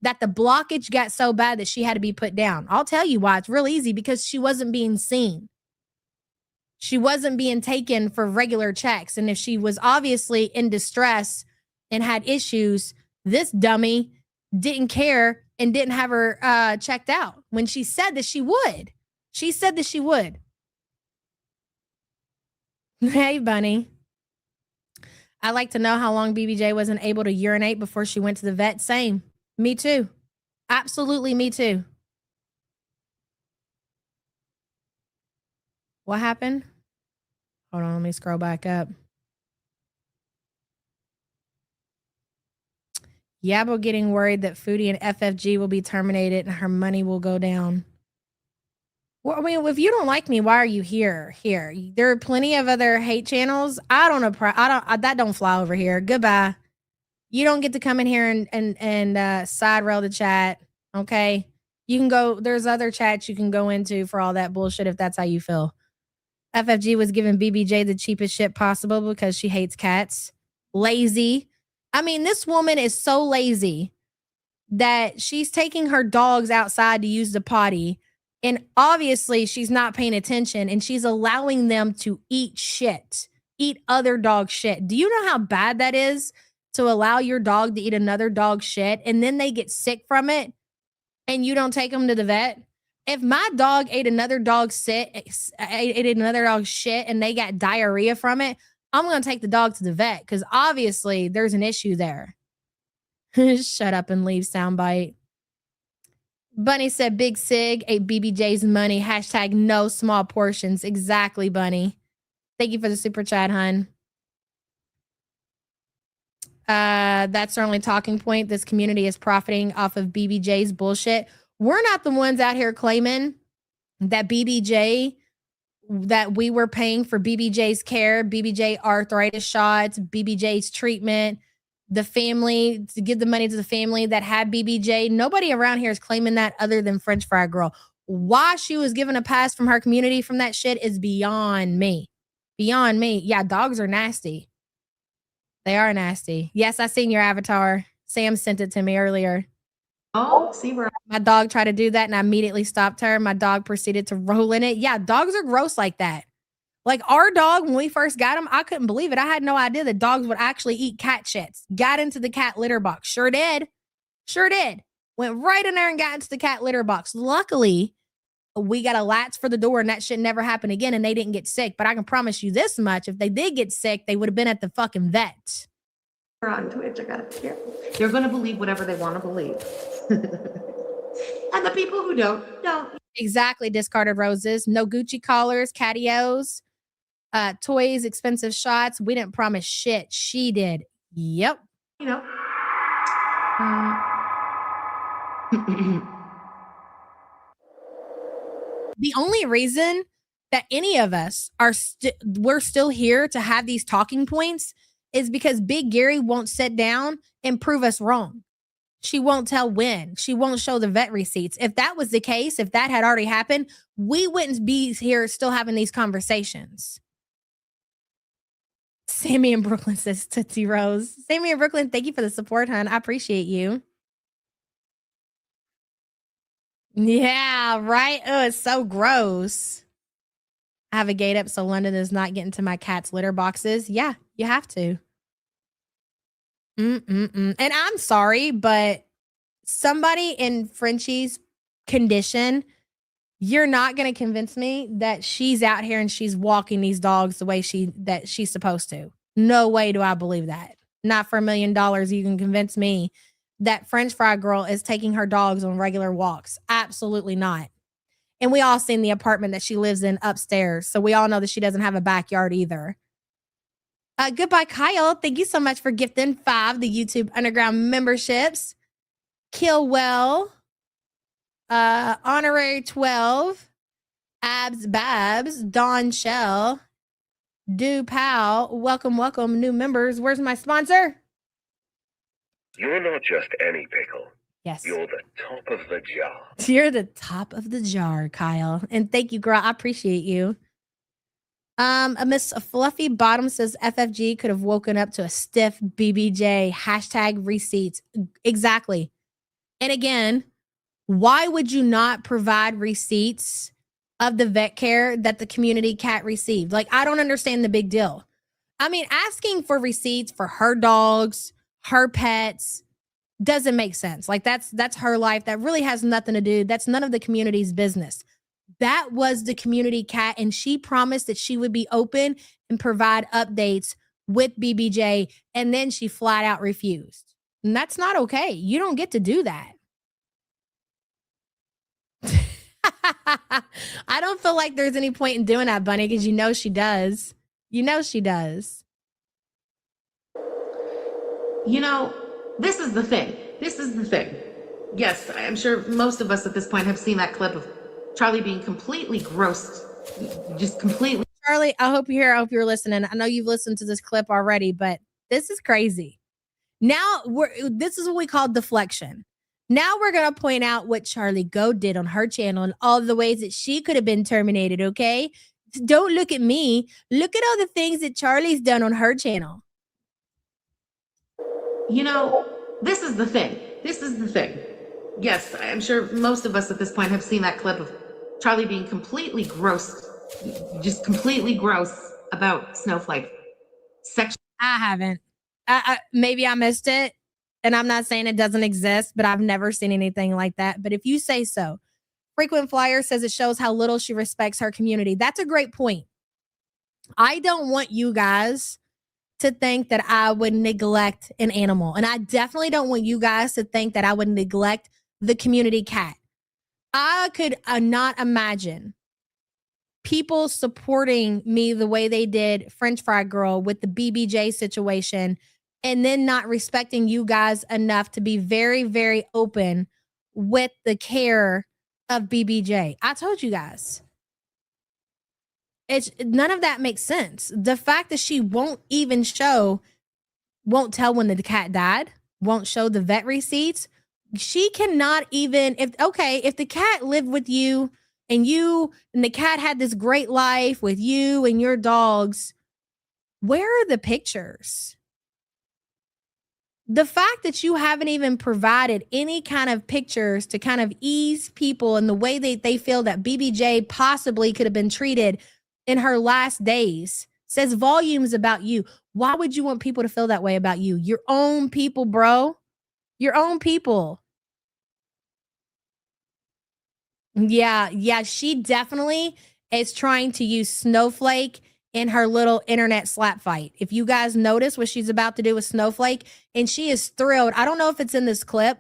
that the blockage got so bad that she had to be put down? I'll tell you why. It's real easy, because she wasn't being seen. She wasn't being taken for regular checks. And if she was obviously in distress and had issues, this dummy didn't care and didn't have her checked out when she said that she would. She said that she would. Hey, Bunny. I'd like to know how long BBJ wasn't able to urinate before she went to the vet. Same. Me too. Absolutely me too. What happened? Hold on, let me scroll back up. Yabo getting worried that Foodie and FFG will be terminated and her money will go down. Well, I mean, if you don't like me, why are you here? Here, there are plenty of other hate channels. That don't fly over here. Goodbye. You don't get to come in here and side rail the chat. Okay, you can go. There's other chats you can go into for all that bullshit if that's how you feel. FFG was giving BBJ the cheapest shit possible because she hates cats. Lazy. I mean, this woman is so lazy that she's taking her dogs outside to use the potty. And obviously she's not paying attention and she's allowing them to eat shit, eat other dog shit. Do you know how bad that is to allow your dog to eat another dog's shit and then they get sick from it and you don't take them to the vet? If my dog ate another dog's shit and they got diarrhea from it, I'm going to take the dog to the vet because obviously there's an issue there. Shut up and leave soundbite. Bunny said Big Sig ate BBJ's money. Hashtag no small portions. Exactly, Bunny. Thank you for the super chat, hun. That's our only talking point. This community is profiting off of BBJ's bullshit. We're not the ones out here claiming that BBJ, that we were paying for BBJ's care, BBJ arthritis shots, BBJ's treatment, the family, to give the money to the family that had BBJ. Nobody around here is claiming that other than French Fry Girl. Why she was given a pass from her community from that shit is beyond me. Beyond me. Yeah, dogs are nasty. They are nasty. Yes, I seen your avatar. Sam sent it to me earlier. Oh, see where My dog tried to do that and I immediately stopped her. My dog proceeded to roll in it. Yeah, dogs are gross like that. Like our dog, when we first got him, I couldn't believe it. I had no idea that dogs would actually eat cat shits. Got into the cat litter box. Sure did. Sure did. Went right in there and got into the cat litter box. Luckily, we got a latch for the door and that shit never happened again and they didn't get sick. But I can promise you this much. If they did get sick, they would have been at the fucking vet. on Twitch. I gotta be careful. They're gonna believe whatever they want to believe. And the people who don't. Exactly. Discarded roses. No Gucci collars, catios, toys, expensive shots. We didn't promise shit. She did. Yep. You know. The only reason that any of us are we're still here to have these talking points is because Big Gary won't sit down and prove us wrong. She won't tell when. She won't show the vet receipts. If that was the case, if that had already happened, we wouldn't be here still having these conversations. Sammy in Brooklyn says Tootsie Rose. Sammy in Brooklyn, thank you for the support, hon. I appreciate you. Yeah, right. Oh, it's so gross. I have a gate up so London does not get into my cat's litter boxes. Yeah, you have to. And I'm sorry, but somebody in Frenchie's condition, you're not going to convince me that she's out here and she's walking these dogs the way she's supposed to. No way do I believe that. Not for $1 million. You can convince me that French Fry Girl is taking her dogs on regular walks. Absolutely not. And we all seen the apartment that she lives in upstairs. So we all know that she doesn't have a backyard either. Goodbye, Kyle. Thank you so much for gifting 5 the YouTube Underground memberships. Killwell, Honorary 12, Abs Babs, Don Shell, Do Powell. Welcome, new members. Where's my sponsor? You're not just any pickle. Yes. You're the top of the jar. You're the top of the jar, Kyle. And thank you, girl. I appreciate you. Miss Fluffy Bottom says FFG could have woken up to a stiff BBJ. Hashtag receipts. Exactly. And again, why would you not provide receipts of the vet care that the community cat received? Like, I don't understand the big deal. I mean, asking for receipts for her dogs, her pets, doesn't make sense. Like, that's her life. That really has nothing to do. That's none of the community's business. That was the community cat, and she promised that she would be open and provide updates with BBJ, and then she flat out refused. And that's not okay. You don't get to do that. I don't feel like there's any point in doing that, Bunny, because you know she does. You know she does. You know, this is the thing. Yes, I'm sure most of us at this point have seen that clip of Charlie being completely grossed. Just completely. Charlie, I hope you're here. I hope you're listening. I know you've listened to this clip already, but this is crazy. Now, this is what we call deflection. Now we're going to point out what Charlie Go did on her channel and all the ways that she could have been terminated, okay? Don't look at me. Look at all the things that Charlie's done on her channel. You know, this is the thing. Yes, I'm sure most of us at this point have seen that clip of Charlie being completely grossed, just completely gross about Snowflake. I haven't. Maybe I missed it, and I'm not saying it doesn't exist, but I've never seen anything like that. But if you say so. Frequent Flyer says it shows how little she respects her community. That's a great point. I don't want you guys to think that I would neglect an animal. And I definitely don't want you guys to think that I would neglect the community cat. I could not imagine people supporting me the way they did French Fry Girl with the BBJ situation and then not respecting you guys enough to be very, very open with the care of BBJ. I told you guys. It's none of that makes sense. The fact that she won't even won't tell when the cat died, won't show the vet receipts. She cannot even, if the cat lived with you and the cat had this great life with you and your dogs, where are the pictures? The fact that you haven't even provided any kind of pictures to kind of ease people in the way that they feel that BBJ possibly could have been treated in her last days says volumes about you. Why would you want people to feel that way about you? Your own people, bro. Your own people. Yeah, she definitely is trying to use Snowflake in her little internet slap fight. If you guys notice what she's about to do with Snowflake, and she is thrilled. I don't know if it's in this clip,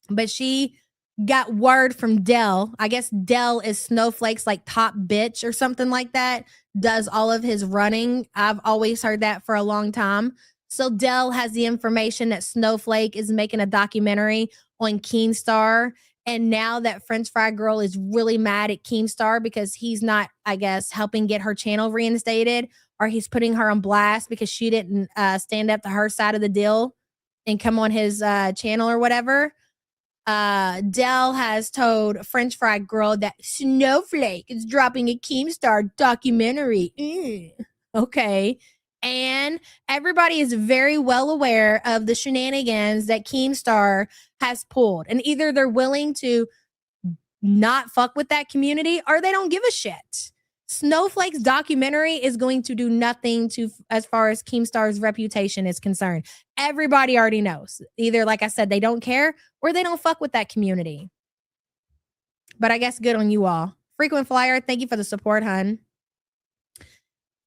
but she got word from Dell. I guess Dell is Snowflake's like top bitch or something like that, does all of his running. I've always heard that for a long time. So Dell has the information that Snowflake is making a documentary on Keemstar. And now that French Fry Girl is really mad at Keemstar because he's not, I guess, helping get her channel reinstated, or he's putting her on blast because she didn't stand up to her side of the deal and come on his channel or whatever. Dell has told French Fry Girl that Snowflake is dropping a Keemstar documentary. Okay. And everybody is very well aware of the shenanigans that Keemstar has pulled. And either they're willing to not fuck with that community or they don't give a shit. Snowflake's documentary is going to do nothing to as far as Keemstar's reputation is concerned. Everybody already knows. Either, like I said, they don't care or they don't fuck with that community. But I guess good on you all. Frequent Flyer, thank you for the support, hun.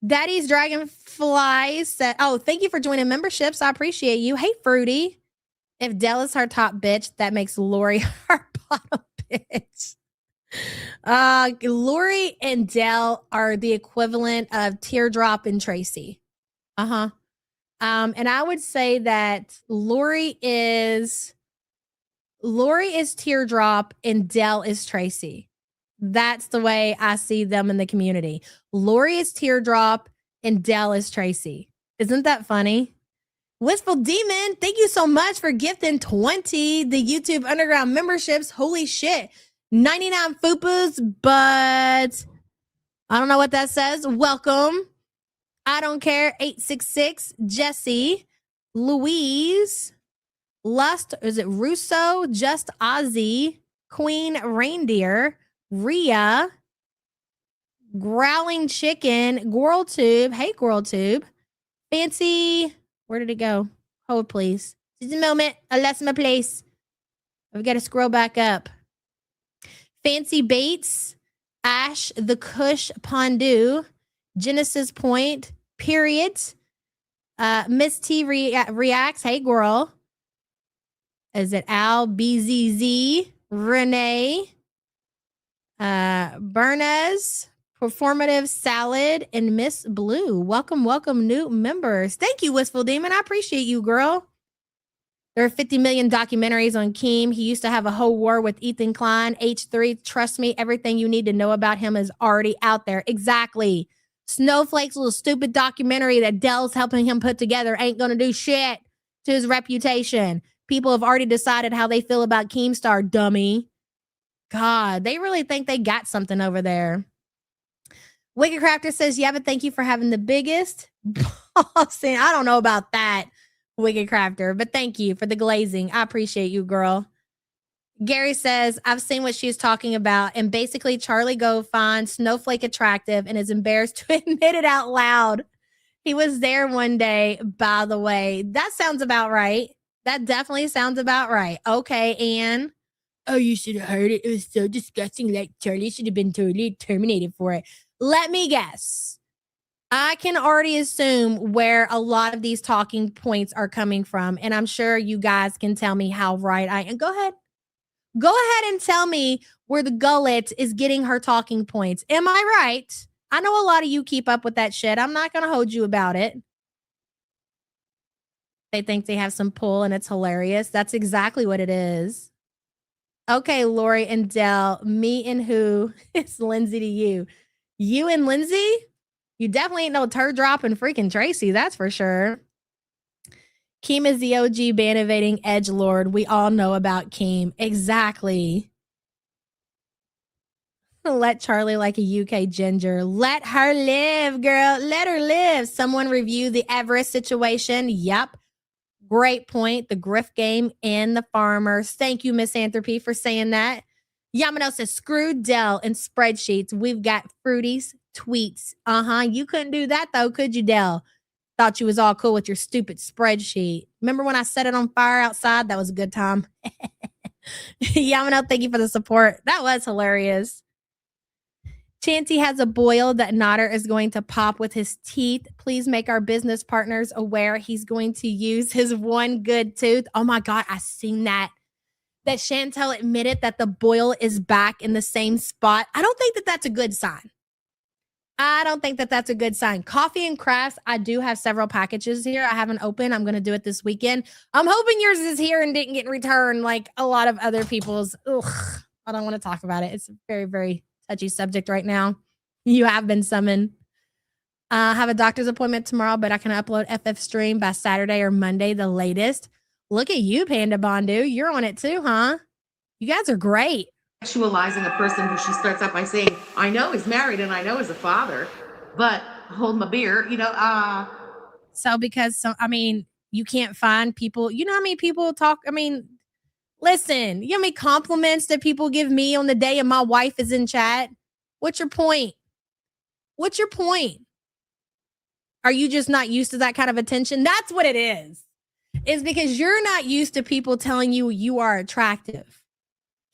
Daddy's Dragonfly said, oh, thank you for joining memberships. I appreciate you. Hey, Fruity. If Dell is her top bitch, that makes Lori her bottom bitch. Lori and Dell are the equivalent of Teardrop and Tracy. And I would say that Lori is Teardrop and Dell is Tracy. That's the way I see them in the community. Lori is Teardrop and Dell is Tracy. Isn't that funny? Wistful Demon, thank you so much for gifting 20 the YouTube Underground memberships. Holy shit. 99 fupas, but I don't know what that says. Welcome. I don't care. 866, Jesse, Louise, Lust, is it Russo, Just Ozzy, Queen Reindeer, Rhea, Growling Chicken, Girltube. Hey, Girltube. Fancy, where did it go? Hold, please. Just a moment. I lost my place. I've got to scroll back up. Fancy Bates, Ash the Kush Pondu, Genesis Point, period. Miss T reacts. Hey, girl. Is it Al BZZ? Renee, Bernez, Performative Salad, and Miss Blue. Welcome, new members. Thank you, Wistful Demon. I appreciate you, girl. There are 50 million documentaries on Keem. He used to have a whole war with Ethan Klein. H3, trust me, everything you need to know about him is already out there. Exactly. Snowflake's little stupid documentary that Dell's helping him put together ain't going to do shit to his reputation. People have already decided how they feel about Keemstar, dummy. God, they really think they got something over there. Wicked Crafter says, yeah, but thank you for having the biggest. Boston. I don't know about that, Wicked Crafter, but thank you for the glazing. I appreciate you, girl. Gary says, I've seen what she's talking about, and basically Charlie Go finds Snowflake attractive and is embarrassed to admit it out loud. He was there one day, by the way. That sounds about right. That definitely sounds about right. Okay, Anne. Oh, you should have heard it. It was so disgusting. Like, Charlie should have been totally terminated for it. Let me guess. I can already assume where a lot of these talking points are coming from, and I'm sure you guys can tell me how right I am. Go ahead. Go ahead and tell me where the gullet is getting her talking points. Am I right? I know a lot of you keep up with that shit. I'm not going to hold you about it. They think they have some pull and it's hilarious. That's exactly what it is. Okay, Lori and Dell, me and who is Lindsay to you? You and Lindsay? You definitely ain't no turd dropping freaking Tracy, that's for sure. Keem is the OG ban evading edgelord. We all know about Keem. Exactly. Let Charlie like a UK ginger. Let her live, girl. Let her live. Someone review the Everest situation. Yep. Great point. The Griff game and the farmers. Thank you, Miss Anthropy, for saying that. Yamano says, screw Dell and spreadsheets. We've got fruities, tweets. You couldn't do that, though, could you, Dell? Thought you was all cool with your stupid spreadsheet. Remember when I set it on fire outside? That was a good time. Yamano, thank you for the support. That was hilarious. Chanty has a boil that Notter is going to pop with his teeth. Please make our business partners aware he's going to use his one good tooth. Oh my God, I seen that. That Chantel admitted that the boil is back in the same spot. I don't think that that's a good sign. I don't think that that's a good sign. Coffee and crafts, I do have several packages here. I haven't opened. I'm going to do it this weekend. I'm hoping yours is here and didn't get returned like a lot of other people's. Ugh, I don't want to talk about it. It's a very, very touchy subject right now. You have been summoned. I have a doctor's appointment tomorrow, but I can upload FF stream by Saturday or Monday, the latest. Look at you, Panda Bondu. You're on it too, huh? You guys are great. Sexualizing a person who she starts out by saying, I know is married and I know is a father, but hold my beer, So because, you can't find people, you know how many people talk, listen, you know how many compliments that people give me on the day and my wife is in chat? What's your point? What's your point? Are you just not used to that kind of attention? That's what it is. It's because you're not used to people telling you you are attractive.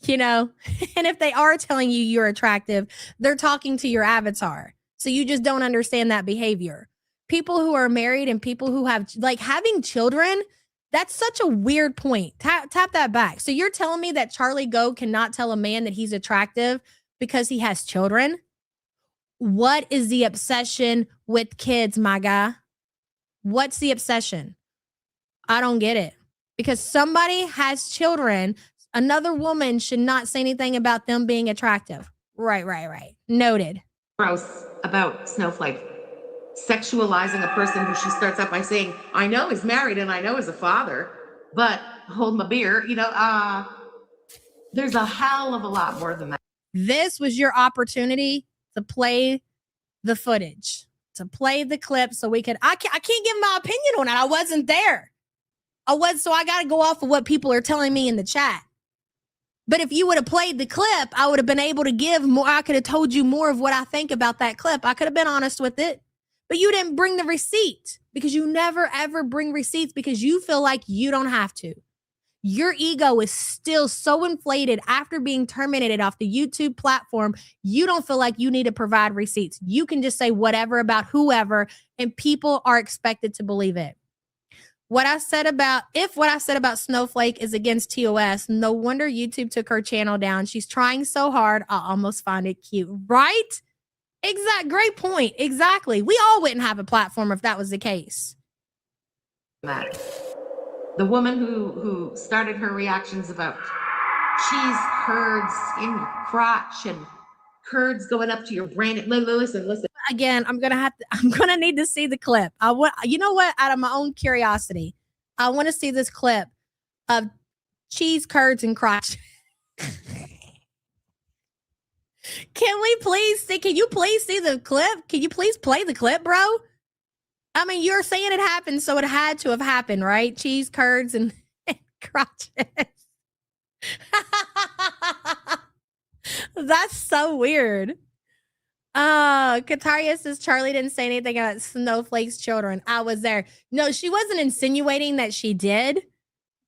And if they are telling you you're attractive, they're talking to your avatar. So you just don't understand that behavior. People who are married and people who have, like, having children, that's such a weird point. Tap that back. So you're telling me that Charlie Go cannot tell a man that he's attractive because he has children? What is the obsession with kids, my guy? What's the obsession? I don't get it. Because somebody has children, another woman should not say anything about them being attractive. Right. Noted. Gross about Snowflake. Sexualizing a person who she starts out by saying, I know is married and I know is a father, but hold my beer, there's a hell of a lot more than that. This was your opportunity to play the footage, to play the clip so we could, I can't give my opinion on it. I wasn't there. So I got to go off of what people are telling me in the chat. But if you would have played the clip, I would have been able to give more. I could have told you more of what I think about that clip. I could have been honest with it. But you didn't bring the receipt because you never, ever bring receipts because you feel like you don't have to. Your ego is still so inflated after being terminated off the YouTube platform. You don't feel like you need to provide receipts. You can just say whatever about whoever, and people are expected to believe it. What I said about Snowflake is against TOS, no wonder YouTube took her channel down. She's trying so hard. I almost find it cute, right? Great point. Exactly. We all wouldn't have a platform if that was the case. The woman who started her reactions about cheese curds in your crotch and curds going up to your brain. Listen. Again, I'm gonna need to see the clip. You know what? Out of my own curiosity, I want to see this clip of cheese curds and crotch. Can you please see the clip? Can you please play the clip, bro? You're saying it happened, so it had to have happened, right? Cheese curds and crotches. That's so weird. Kataria says Charlie didn't say anything about Snowflake's children. I was there. No, she wasn't insinuating that she did.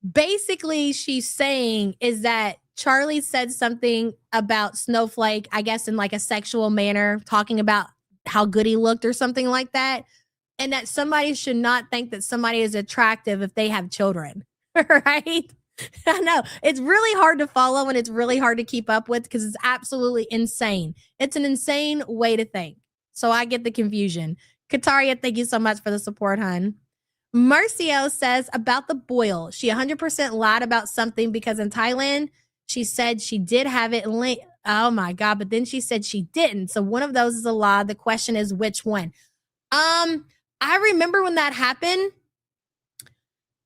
Basically, she's saying is that Charlie said something about Snowflake, I guess in like a sexual manner, talking about how good he looked or something like that. And that somebody should not think that somebody is attractive if they have children, right? I know. It's really hard to follow and it's really hard to keep up with because it's absolutely insane. It's an insane way to think. So I get the confusion. Kataria, thank you so much for the support, hun. Marcio says about the boil. She 100% lied about something because in Thailand, she said she did have it linked. Oh my God. But then she said she didn't. So one of those is a lie. The question is which one? I remember when that happened.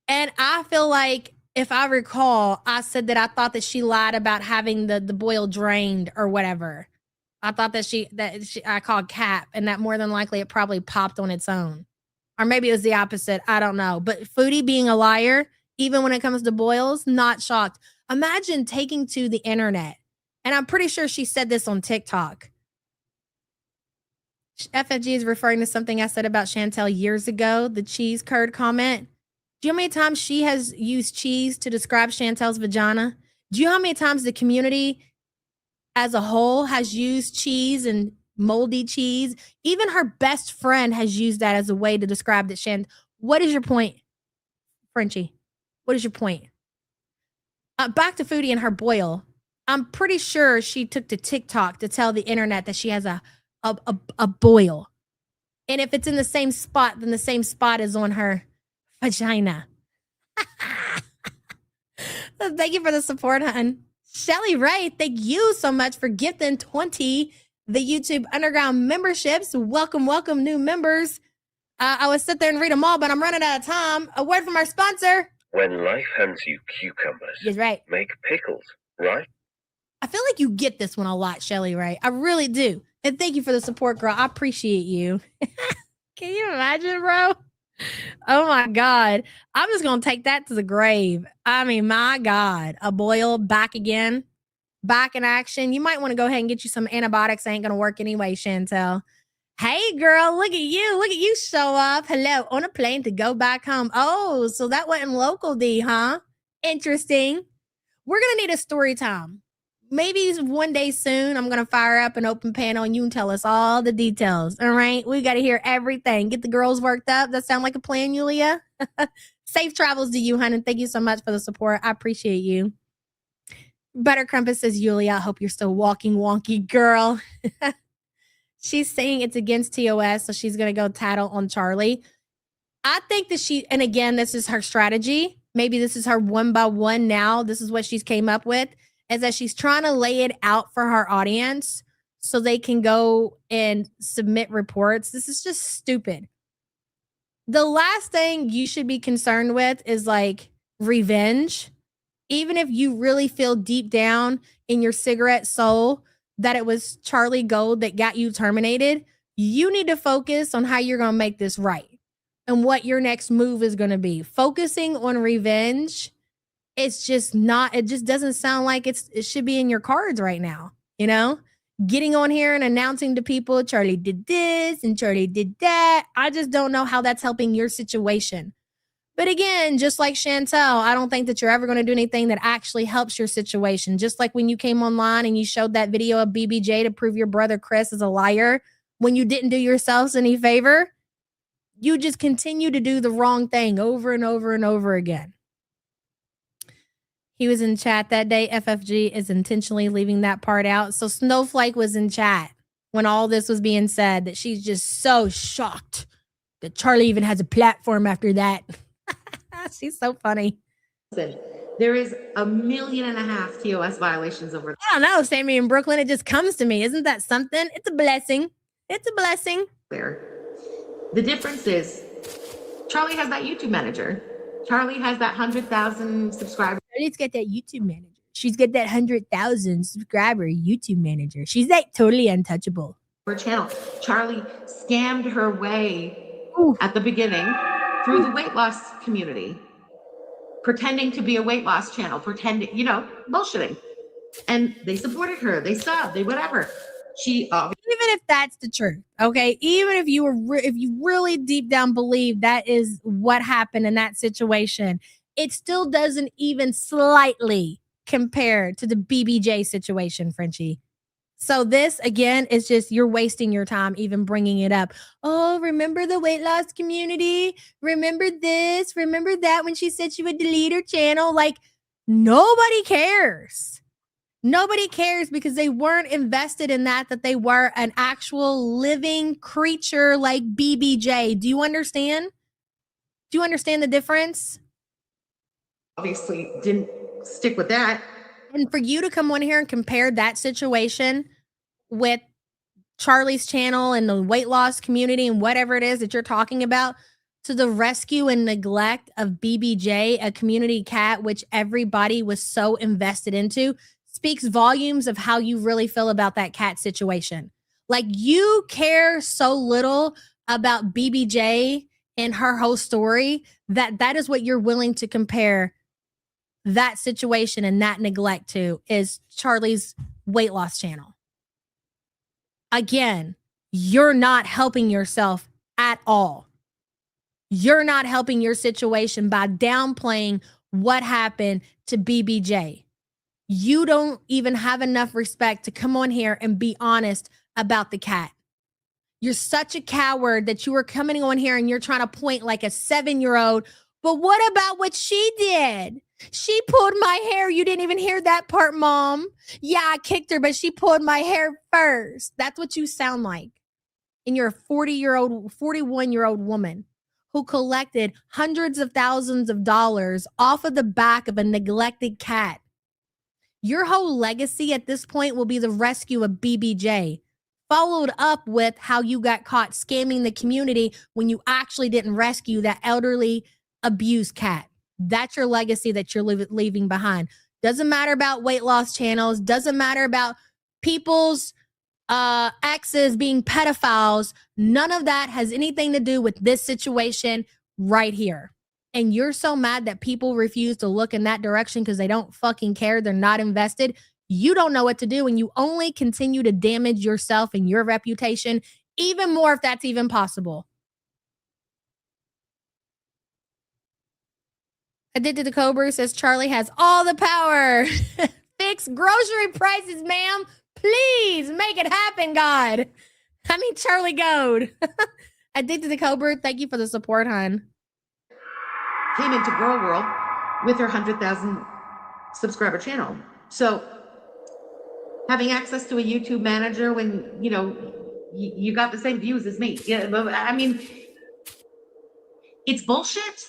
And I feel like if I recall, I said that I thought that she lied about having the boil drained or whatever. I thought that I called cap and that more than likely it probably popped on its own. Or maybe it was the opposite. I don't know. But Foodie being a liar, even when it comes to boils, not shocked. Imagine taking to the internet. And I'm pretty sure she said this on TikTok. FFG is referring to something I said about Chantel years ago, the cheese curd comment. Do you know how many times she has used cheese to describe Chantel's vagina? Do you know how many times the community as a whole has used cheese and moldy cheese? Even her best friend has used that as a way to describe that. What is your point, Frenchie? What is your point? Back to Foodie and her boil. I'm pretty sure she took to TikTok to tell the internet that she has a boil. And if it's in the same spot, then the same spot is on her vagina. Thank you for the support, hun. Shelly Ray, thank you so much for gifting 20 the YouTube Underground memberships. Welcome, welcome, new members. I would sit there and read them all, but I'm running out of time. A word from our sponsor. When life hands you cucumbers, Yes, right. make pickles, right? I feel like you get this one a lot, Shelly Ray. I really do. And thank you for the support, girl. I appreciate you. Can you imagine, bro? Oh my God. I'm just going to take that to the grave. I mean, my God, a boil back again, back in action. You might want to go ahead and get you some antibiotics. Ain't going to work anyway, Chantel. Hey, girl, look at you. Look at you show up. Hello, on a plane to go back home. Oh, so that wasn't local D, huh? Interesting. We're going to need a story time. Maybe one day soon, I'm going to fire up an open panel and you can tell us all the details. All right. We got to hear everything. Get the girls worked up. That sound like a plan, Yulia? Safe travels to you, hon. And thank you so much for the support. I appreciate you. Butter Crumpet says, Yulia, I hope you're still walking wonky, girl. She's saying it's against TOS, so she's going to go tattle on Charlie. I think that and again, this is her strategy. Maybe this is her one by one now. This is what she's came up with, is that she's trying to lay it out for her audience so they can go and submit reports. This is just stupid. The last thing you should be concerned with is like revenge. Even if you really feel deep down in your cigarette soul that it was Charlie Gold that got you terminated, you need to focus on how you're going to make this right and what your next move is going to be. Focusing on revenge, it's just not, it just doesn't sound like it should be in your cards right now. You know, getting on here and announcing to people, Charlie did this and Charlie did that. I just don't know how that's helping your situation. But again, just like Chantel, I don't think that you're ever going to do anything that actually helps your situation. Just like when you came online and you showed that video of BBJ to prove your brother Chris is a liar, when you didn't do yourselves any favor, you just continue to do the wrong thing over and over and over again. He was in chat that day. FFG is intentionally leaving that part out. So Snowflake was in chat when all this was being said, that she's just so shocked that Charlie even has a platform after that. She's so funny. There is 1.5 million TOS violations over. I don't know, Sammy in Brooklyn. It just comes to me. Isn't that something? It's a blessing. It's a blessing. There. The difference is Charlie has that YouTube manager. Charlie has that 100,000 subscribers. Charlie's got that YouTube manager. She's got that 100,000 subscriber YouTube manager. She's like totally untouchable. Her channel. Charlie scammed her way at the beginning through the weight loss community, pretending to be a weight loss channel, pretending, bullshitting. And they supported her. They subbed. They whatever. She even if that's the truth, okay, even if you were if you really deep down believe that is what happened in that situation, it still doesn't even slightly compare to the BBJ situation, Frenchie. So this, again, is just you're wasting your time even bringing it up. Oh, remember the weight loss community? Remember this? Remember that when she said she would delete her channel? Like, Nobody cares. Nobody cares because they weren't invested in that they were an actual living creature like BBJ. Do you understand? Do you understand the difference? Obviously didn't stick with that. And for you to come on here and compare that situation with Charlie's channel and the weight loss community and whatever it is that you're talking about to the rescue and neglect of BBJ, a community cat, which everybody was so invested into, speaks volumes of how you really feel about that cat situation. Like you care so little about BBJ and her whole story that is what you're willing to compare that situation and that neglect to is Charlie's weight loss channel. Again, you're not helping yourself at all. You're not helping your situation by downplaying what happened to BBJ. You don't even have enough respect to come on here and be honest about the cat. You're such a coward that you are coming on here and you're trying to point like a 7-year-old. But what about what she did? She pulled my hair. You didn't even hear that part, Mom. Yeah, I kicked her, but she pulled my hair first. That's what you sound like. And you're a 41-year-old woman who collected hundreds of thousands of dollars off of the back of a neglected cat. Your whole legacy at this point will be the rescue of BBJ, followed up with how you got caught scamming the community when you actually didn't rescue that elderly abused cat. That's your legacy that you're leaving behind. Doesn't matter about weight loss channels. Doesn't matter about people's exes being pedophiles. None of that has anything to do with this situation right here. And you're so mad that people refuse to look in that direction because they don't fucking care. They're not invested. You don't know what to do, and you only continue to damage yourself and your reputation even more if that's even possible. Addicted to Cobra says Charlie has all the power. Fix grocery prices, ma'am. Please make it happen, God. I mean, Charlie Goad. Addicted to Cobra, thank you for the support, hon. Came into Girl World with her 100,000 subscriber channel. So having access to a YouTube manager when, you know, you got the same views as me. Yeah, but I mean, it's bullshit.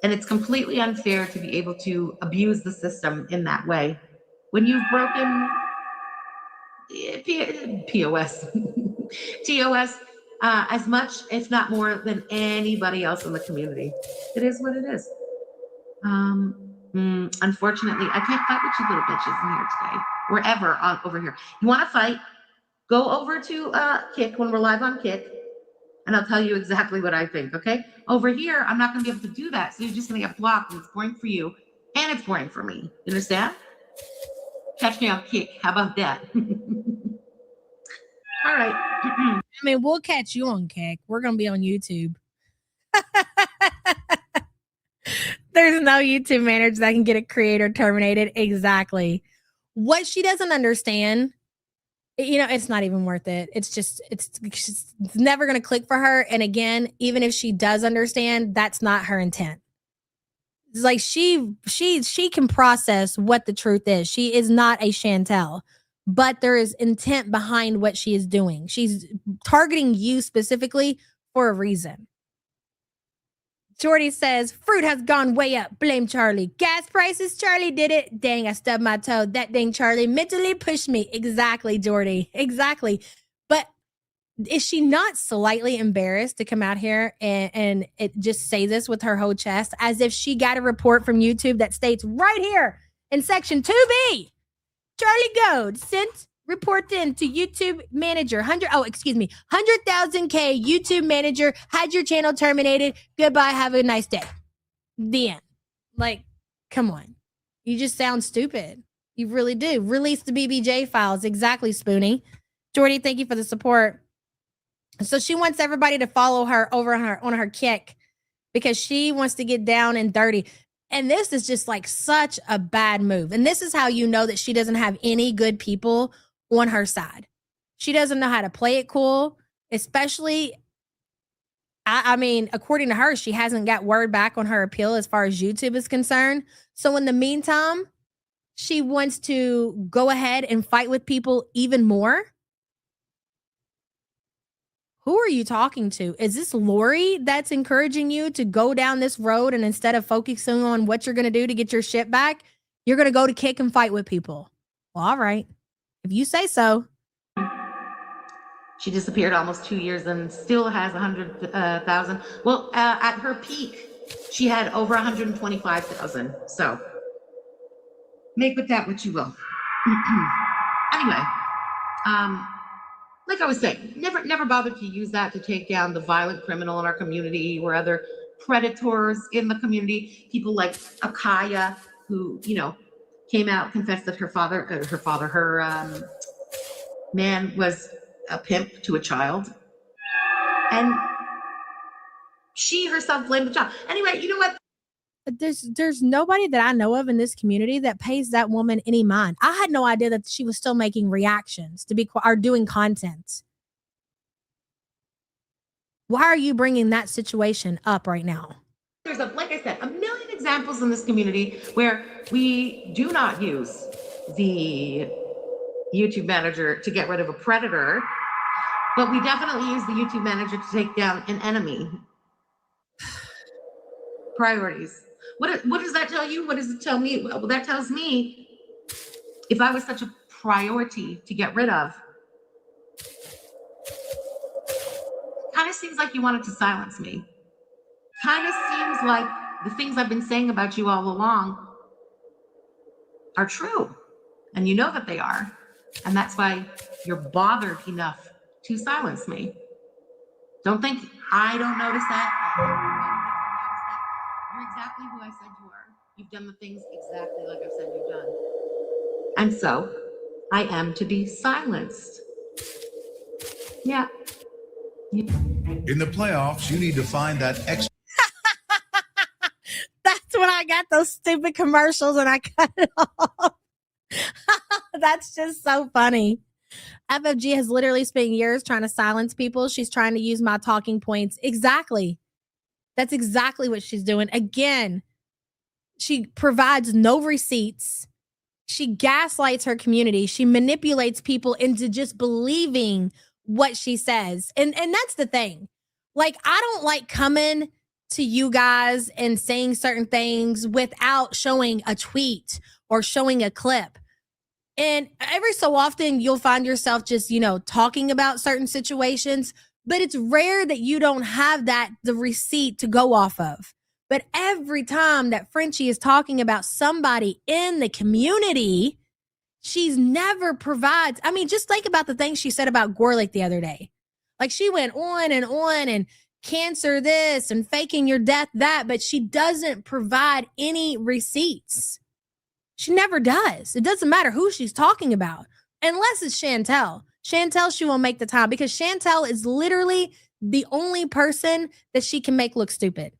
And it's completely unfair to be able to abuse the system in that way. When you've broken POS, TOS, as much, if not more, than anybody else in the community. It is what it is. Unfortunately, I can't fight with you little bitches in here today. Wherever over here. You want to fight? Go over to Kick when we're live on Kick, and I'll tell you exactly what I think, okay? Over here, I'm not going to be able to do that, so you're just going to get blocked, and it's boring for you, and it's boring for me. You understand? Catch me on Kick. How about that? All right. I mean, we'll catch you on Kick. We're going to be on YouTube. There's no YouTube manager that can get a creator terminated. Exactly. What she doesn't understand, you know, it's not even worth it. It's never going to click for her. And again, even if she does understand, that's not her intent. It's like she can process what the truth is. She is not a Chantel, but there is intent behind what she is doing. She's targeting you specifically for a reason. Jordy says, fruit has gone way up. Blame Charlie. Gas prices, Charlie did it. Dang, I stubbed my toe. That dang Charlie mentally pushed me. Exactly, Jordy. Exactly. But is she not slightly embarrassed to come out here and it just say this with her whole chest as if she got a report from YouTube that states right here in section 2B, Charlie Goad sent report in to YouTube manager 100,000 K YouTube manager had your channel terminated. Goodbye. Have a nice day. The end. Like, come on. You just sound stupid. You really do. Release the BBJ files. Exactly, Spoonie. Jordy, thank you for the support. So she wants everybody to follow her over on her Kick because she wants to get down and dirty. And this is just like such a bad move. And this is how you know that she doesn't have any good people on her side. She doesn't know how to play it cool, especially I mean, according to her, she hasn't got word back on her appeal as far as YouTube is concerned. So in the meantime, she wants to go ahead and fight with people even more. Who are you talking to? Is this Lori that's encouraging you to go down this road, and instead of focusing on what you're going to do to get your shit back, you're going to go to kick and fight with people? Well, all right. If you say so. She disappeared almost 2 years and still has 100,000. Well, at her peak, she had over 125,000. So make with that what you will. Anyway, like I was saying, never bothered to use that to take down the violent criminal in our community or other predators in the community. People like Akaya, who, you know, came out, confessed that her man was a pimp to a child. And she herself blamed the child. Anyway, you know what? There's nobody that I know of in this community that pays that woman any mind. I had no idea that she was still making reactions or doing content. Why are you bringing that situation up right now? There's, like I said, a million examples in this community where we do not use the YouTube manager to get rid of a predator, but we definitely use the YouTube manager to take down an enemy. Priorities. What does that tell you? What does it tell me? Well, that tells me if I was such a priority to get rid of, kind of seems like you wanted to silence me. Kind of seems like the things I've been saying about you all along are true. And you know that they are. And that's why you're bothered enough to silence me. Don't think I don't notice that. You're exactly who I said you are. You've done the things exactly like I've said you've done. And so I am to be silenced. Yeah. In the playoffs, you need to find that extra. That's when I got those stupid commercials and I cut it off. That's just so funny. FFG has literally spent years trying to silence people. She's trying to use my talking points. Exactly. That's exactly what she's doing. Again, she provides no receipts. She gaslights her community. She manipulates people into just believing what she says. And that's the thing. Like, I don't like coming to you guys and saying certain things without showing a tweet or showing a clip. And every so often you'll find yourself just, talking about certain situations, but it's rare that you don't have the receipt to go off of. But every time that Frenchie is talking about somebody in the community, she's never provides. I mean, just think about the things she said about Gorlick the other day. Like, she went on and cancer this and faking your death that, but she doesn't provide any receipts. She never does. It doesn't matter who she's talking about, unless it's Chantel. Chantel, she won't make the time because Chantel is literally the only person that she can make look stupid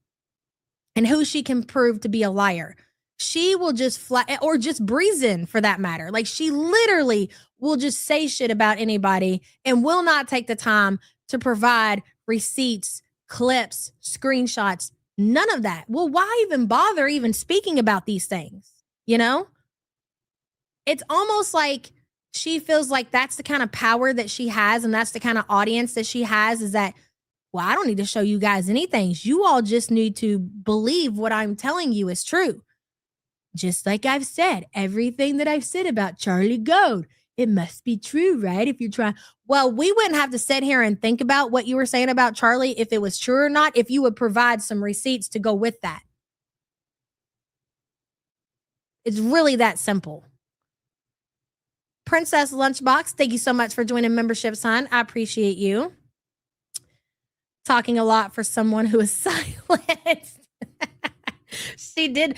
and who she can prove to be a liar. She will just or just brazen for that matter. Like, she literally will just say shit about anybody and will not take the time to provide receipts, clips, screenshots, none of that. Well, why even bother even speaking about these things? It's almost like she feels like that's the kind of power that she has, and that's the kind of audience that she has, is that, well, I don't need to show you guys anything. You all just need to believe what I'm telling you is true. Just like I've said, everything that I've said about Charlie Gold, it must be true, right? If you're trying. Well, we wouldn't have to sit here and think about what you were saying about Charlie, if it was true or not, if you would provide some receipts to go with that. It's really that simple. Princess Lunchbox, thank you so much for joining membership, son. I appreciate you. Talking a lot for someone who is silenced. She did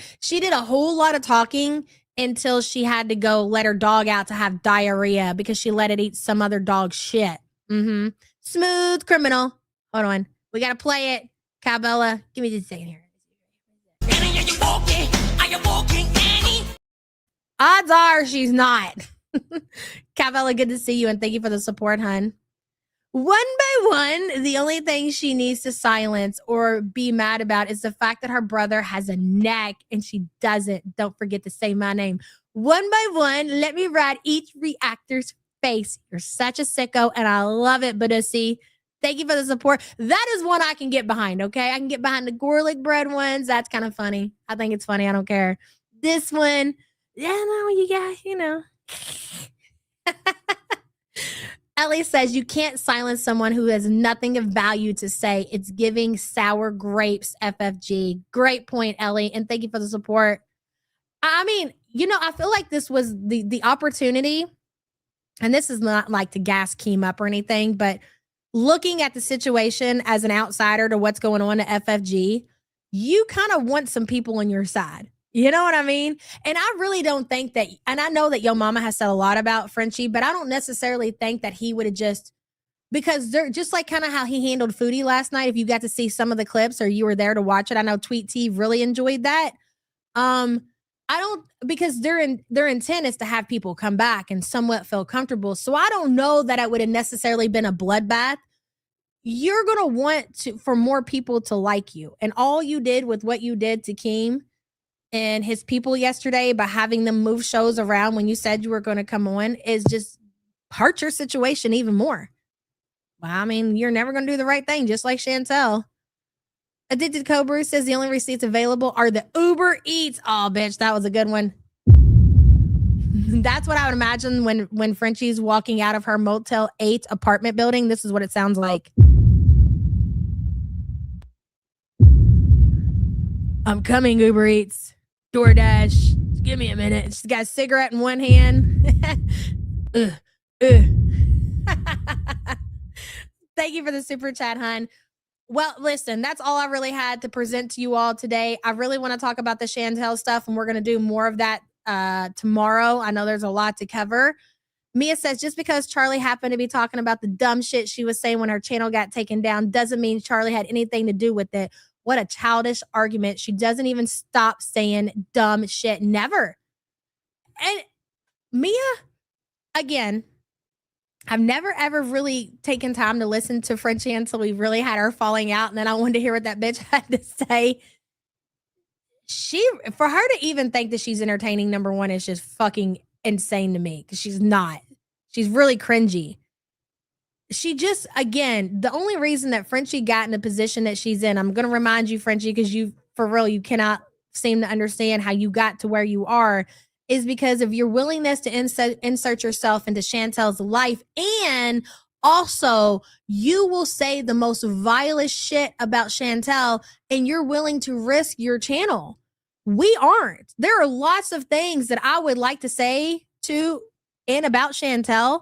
a whole lot of talking until she had to go let her dog out to have diarrhea because she let it eat some other dog's shit. Smooth criminal. Hold on. We got to play it. Cabela, give me just a second here. Are you walking, Annie? Odds are she's not. Cabela, good to see you, and thank you for the support, hun. One by one, the only thing she needs to silence or be mad about is the fact that her brother has a neck and she doesn't. Don't forget to say my name. One by one, let me ride each reactor's face. You're such a sicko, and I love it, Badussi. Thank you for the support. That is one I can get behind, okay? I can get behind the garlic bread ones. That's kind of funny. I think it's funny. I don't care. This one, yeah, no, you got, you know. Ellie says you can't silence someone who has nothing of value to say. It's giving sour grapes, FFG. Great point, Ellie, and thank you for the support. I mean, you know, I feel like this was the opportunity, and this is not like to gas Keem up or anything, but looking at the situation as an outsider to what's going on at FFG, you kind of want some people on your side. You know what I mean? And I really don't think that, and I know that Yo Mama has said a lot about Frenchie, but I don't necessarily think that he would have just, because they're just like kind of how he handled Foodie last night. If you got to see some of the clips or you were there to watch it, I know Tweet T really enjoyed that. I don't, because their intent is to have people come back and somewhat feel comfortable. So I don't know that it would have necessarily been a bloodbath. You're going to want for more people to like you. And all you did with what you did to Keem and his people yesterday by having them move shows around when you said you were going to come on is just hurt your situation even more. Well, I mean, you're never going to do the right thing, just like Chantel. Addicted Cobra says the only receipts available are the Uber Eats. Oh, bitch, that was a good one. That's what I would imagine when Frenchie's walking out of her Motel 8 apartment building. This is what it sounds like. I'm coming, Uber Eats. DoorDash. Just give me a minute. She's got a cigarette in one hand. Thank you for the super chat, hun. Well, listen, that's all I really had to present to you all today. I really want to talk about the Chantel stuff, and we're going to do more of that tomorrow. I know there's a lot to cover. Mia says, just because Charlie happened to be talking about the dumb shit she was saying when her channel got taken down doesn't mean Charlie had anything to do with it. What a childish argument. She doesn't even stop saying dumb shit. Never. And Mia, again, I've never ever really taken time to listen to Frenchie until we really had her falling out. And then I wanted to hear what that bitch had to say. For her to even think that she's entertaining, number one, is just fucking insane to me, because she's not. She's really cringy. She just, again, the only reason that Frenchie got in the position that she's in, I'm going to remind you, Frenchie, because you, for real, you cannot seem to understand how you got to where you are, is because of your willingness to insert yourself into Chantel's life. And also, you will say the most vilest shit about Chantel, and you're willing to risk your channel. We aren't. There are lots of things that I would like to say to and about Chantel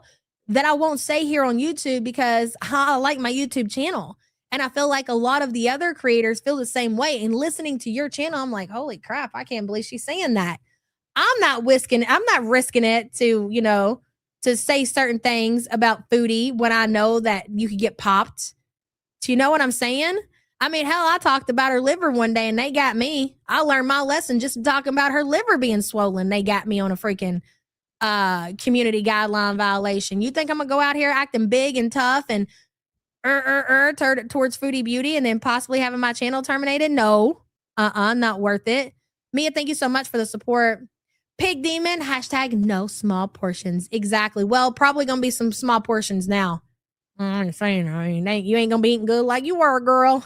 that I won't say here on YouTube because I like my YouTube channel. And I feel like a lot of the other creators feel the same way. And listening to your channel, I'm like, holy crap, I can't believe she's saying that. I'm not risking it to, you know, to say certain things about Foodie when I know that you could get popped. Do you know what I'm saying? I mean, hell, I talked about her liver one day and they got me. I learned my lesson just talking about her liver being swollen. They got me on a freaking community guideline violation. You think I'm gonna go out here acting big and tough and towards Foodie Beauty and then possibly having my channel terminated? No, not worth it. Mia, thank you so much for the support. Pig Demon, hashtag no small portions. Exactly. Well, probably gonna be some small portions now. I'm saying, you ain't gonna be eating good like you were, girl.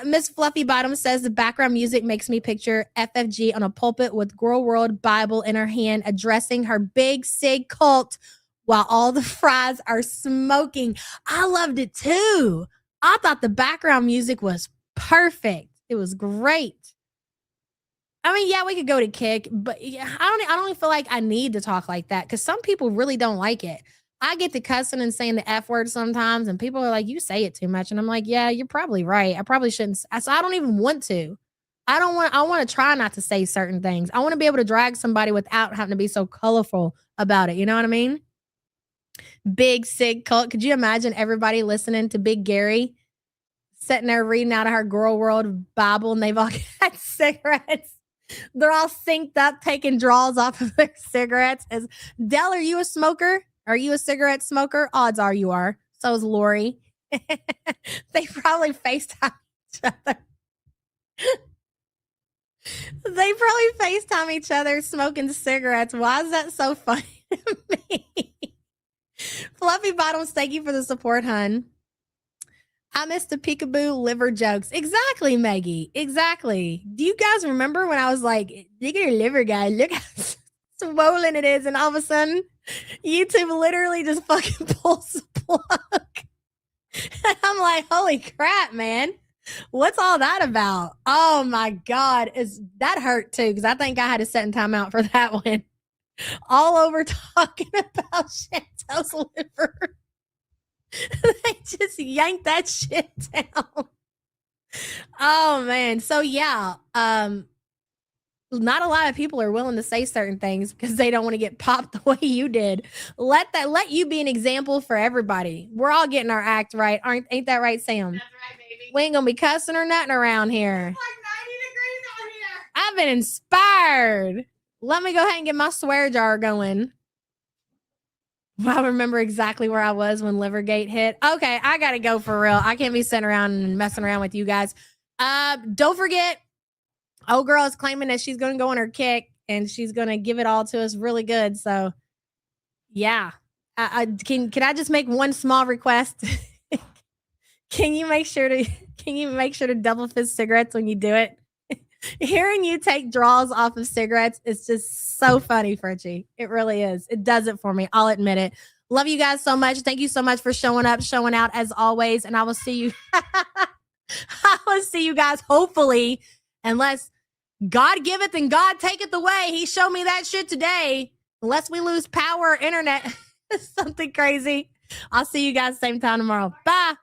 Miss Fluffy Bottom says the background music makes me picture FFG on a pulpit with Girl World Bible in her hand, addressing her big sig cult while all the fries are smoking. I loved it too. I thought the background music was perfect. It was great. I mean, yeah, we could go to Kick, but I don't even feel like I need to talk like that because some people really don't like it. I get to cussing and saying the F word sometimes, and people are like, you say it too much. And I'm like, yeah, you're probably right. I probably shouldn't. So I don't even want to. I want to try not to say certain things. I want to be able to drag somebody without having to be so colorful about it. You know what I mean? Big Sig cult. Could you imagine everybody listening to Big Gary sitting there reading out of her Girl World Bible and they've all got cigarettes? They're all synced up, taking draws off of their cigarettes. Dell, are you a smoker? Are you a cigarette smoker? Odds are you are. So is Lori. They probably FaceTime each other. They probably FaceTime each other smoking cigarettes. Why is that so funny to me? Fluffy Bottoms, thank you for the support, hun. I missed the peekaboo liver jokes. Exactly, Maggie. Exactly. Do you guys remember when I was like, look at your liver, guy. Look how swollen it is. And all of a sudden, YouTube literally just fucking pulls the plug. And I'm like, holy crap, man. What's all that about? Oh my God. That hurt too, because I think I had to set in timeout for that one. All over talking about Chantel's liver. They just yanked that shit down. Oh man. So yeah, not a lot of people are willing to say certain things because they don't want to get popped the way you did. Let you be an example for everybody. We're all getting our act right. Ain't that right, Sam? That's right, baby. We ain't gonna be cussing or nothing around here. It's like 90 degrees out here. I've been inspired. Let me go ahead and get my swear jar going. I remember exactly where I was when Livergate hit. Okay, I gotta go for real. I can't be sitting around and messing around with you guys. Don't forget, old girl is claiming that she's gonna go on her kick and she's gonna give it all to us really good. So, yeah, can I just make one small request? Can you make sure to double fist cigarettes when you do it? Hearing you take draws off of cigarettes is just so funny, Fritchie. It really is. It does it for me. I'll admit it. Love you guys so much. Thank you so much for showing up, showing out as always. And I will see you. I will see you guys hopefully, unless God giveth and God taketh away. He showed me that shit today. Unless we lose power or internet, something crazy. I'll see you guys same time tomorrow. Bye.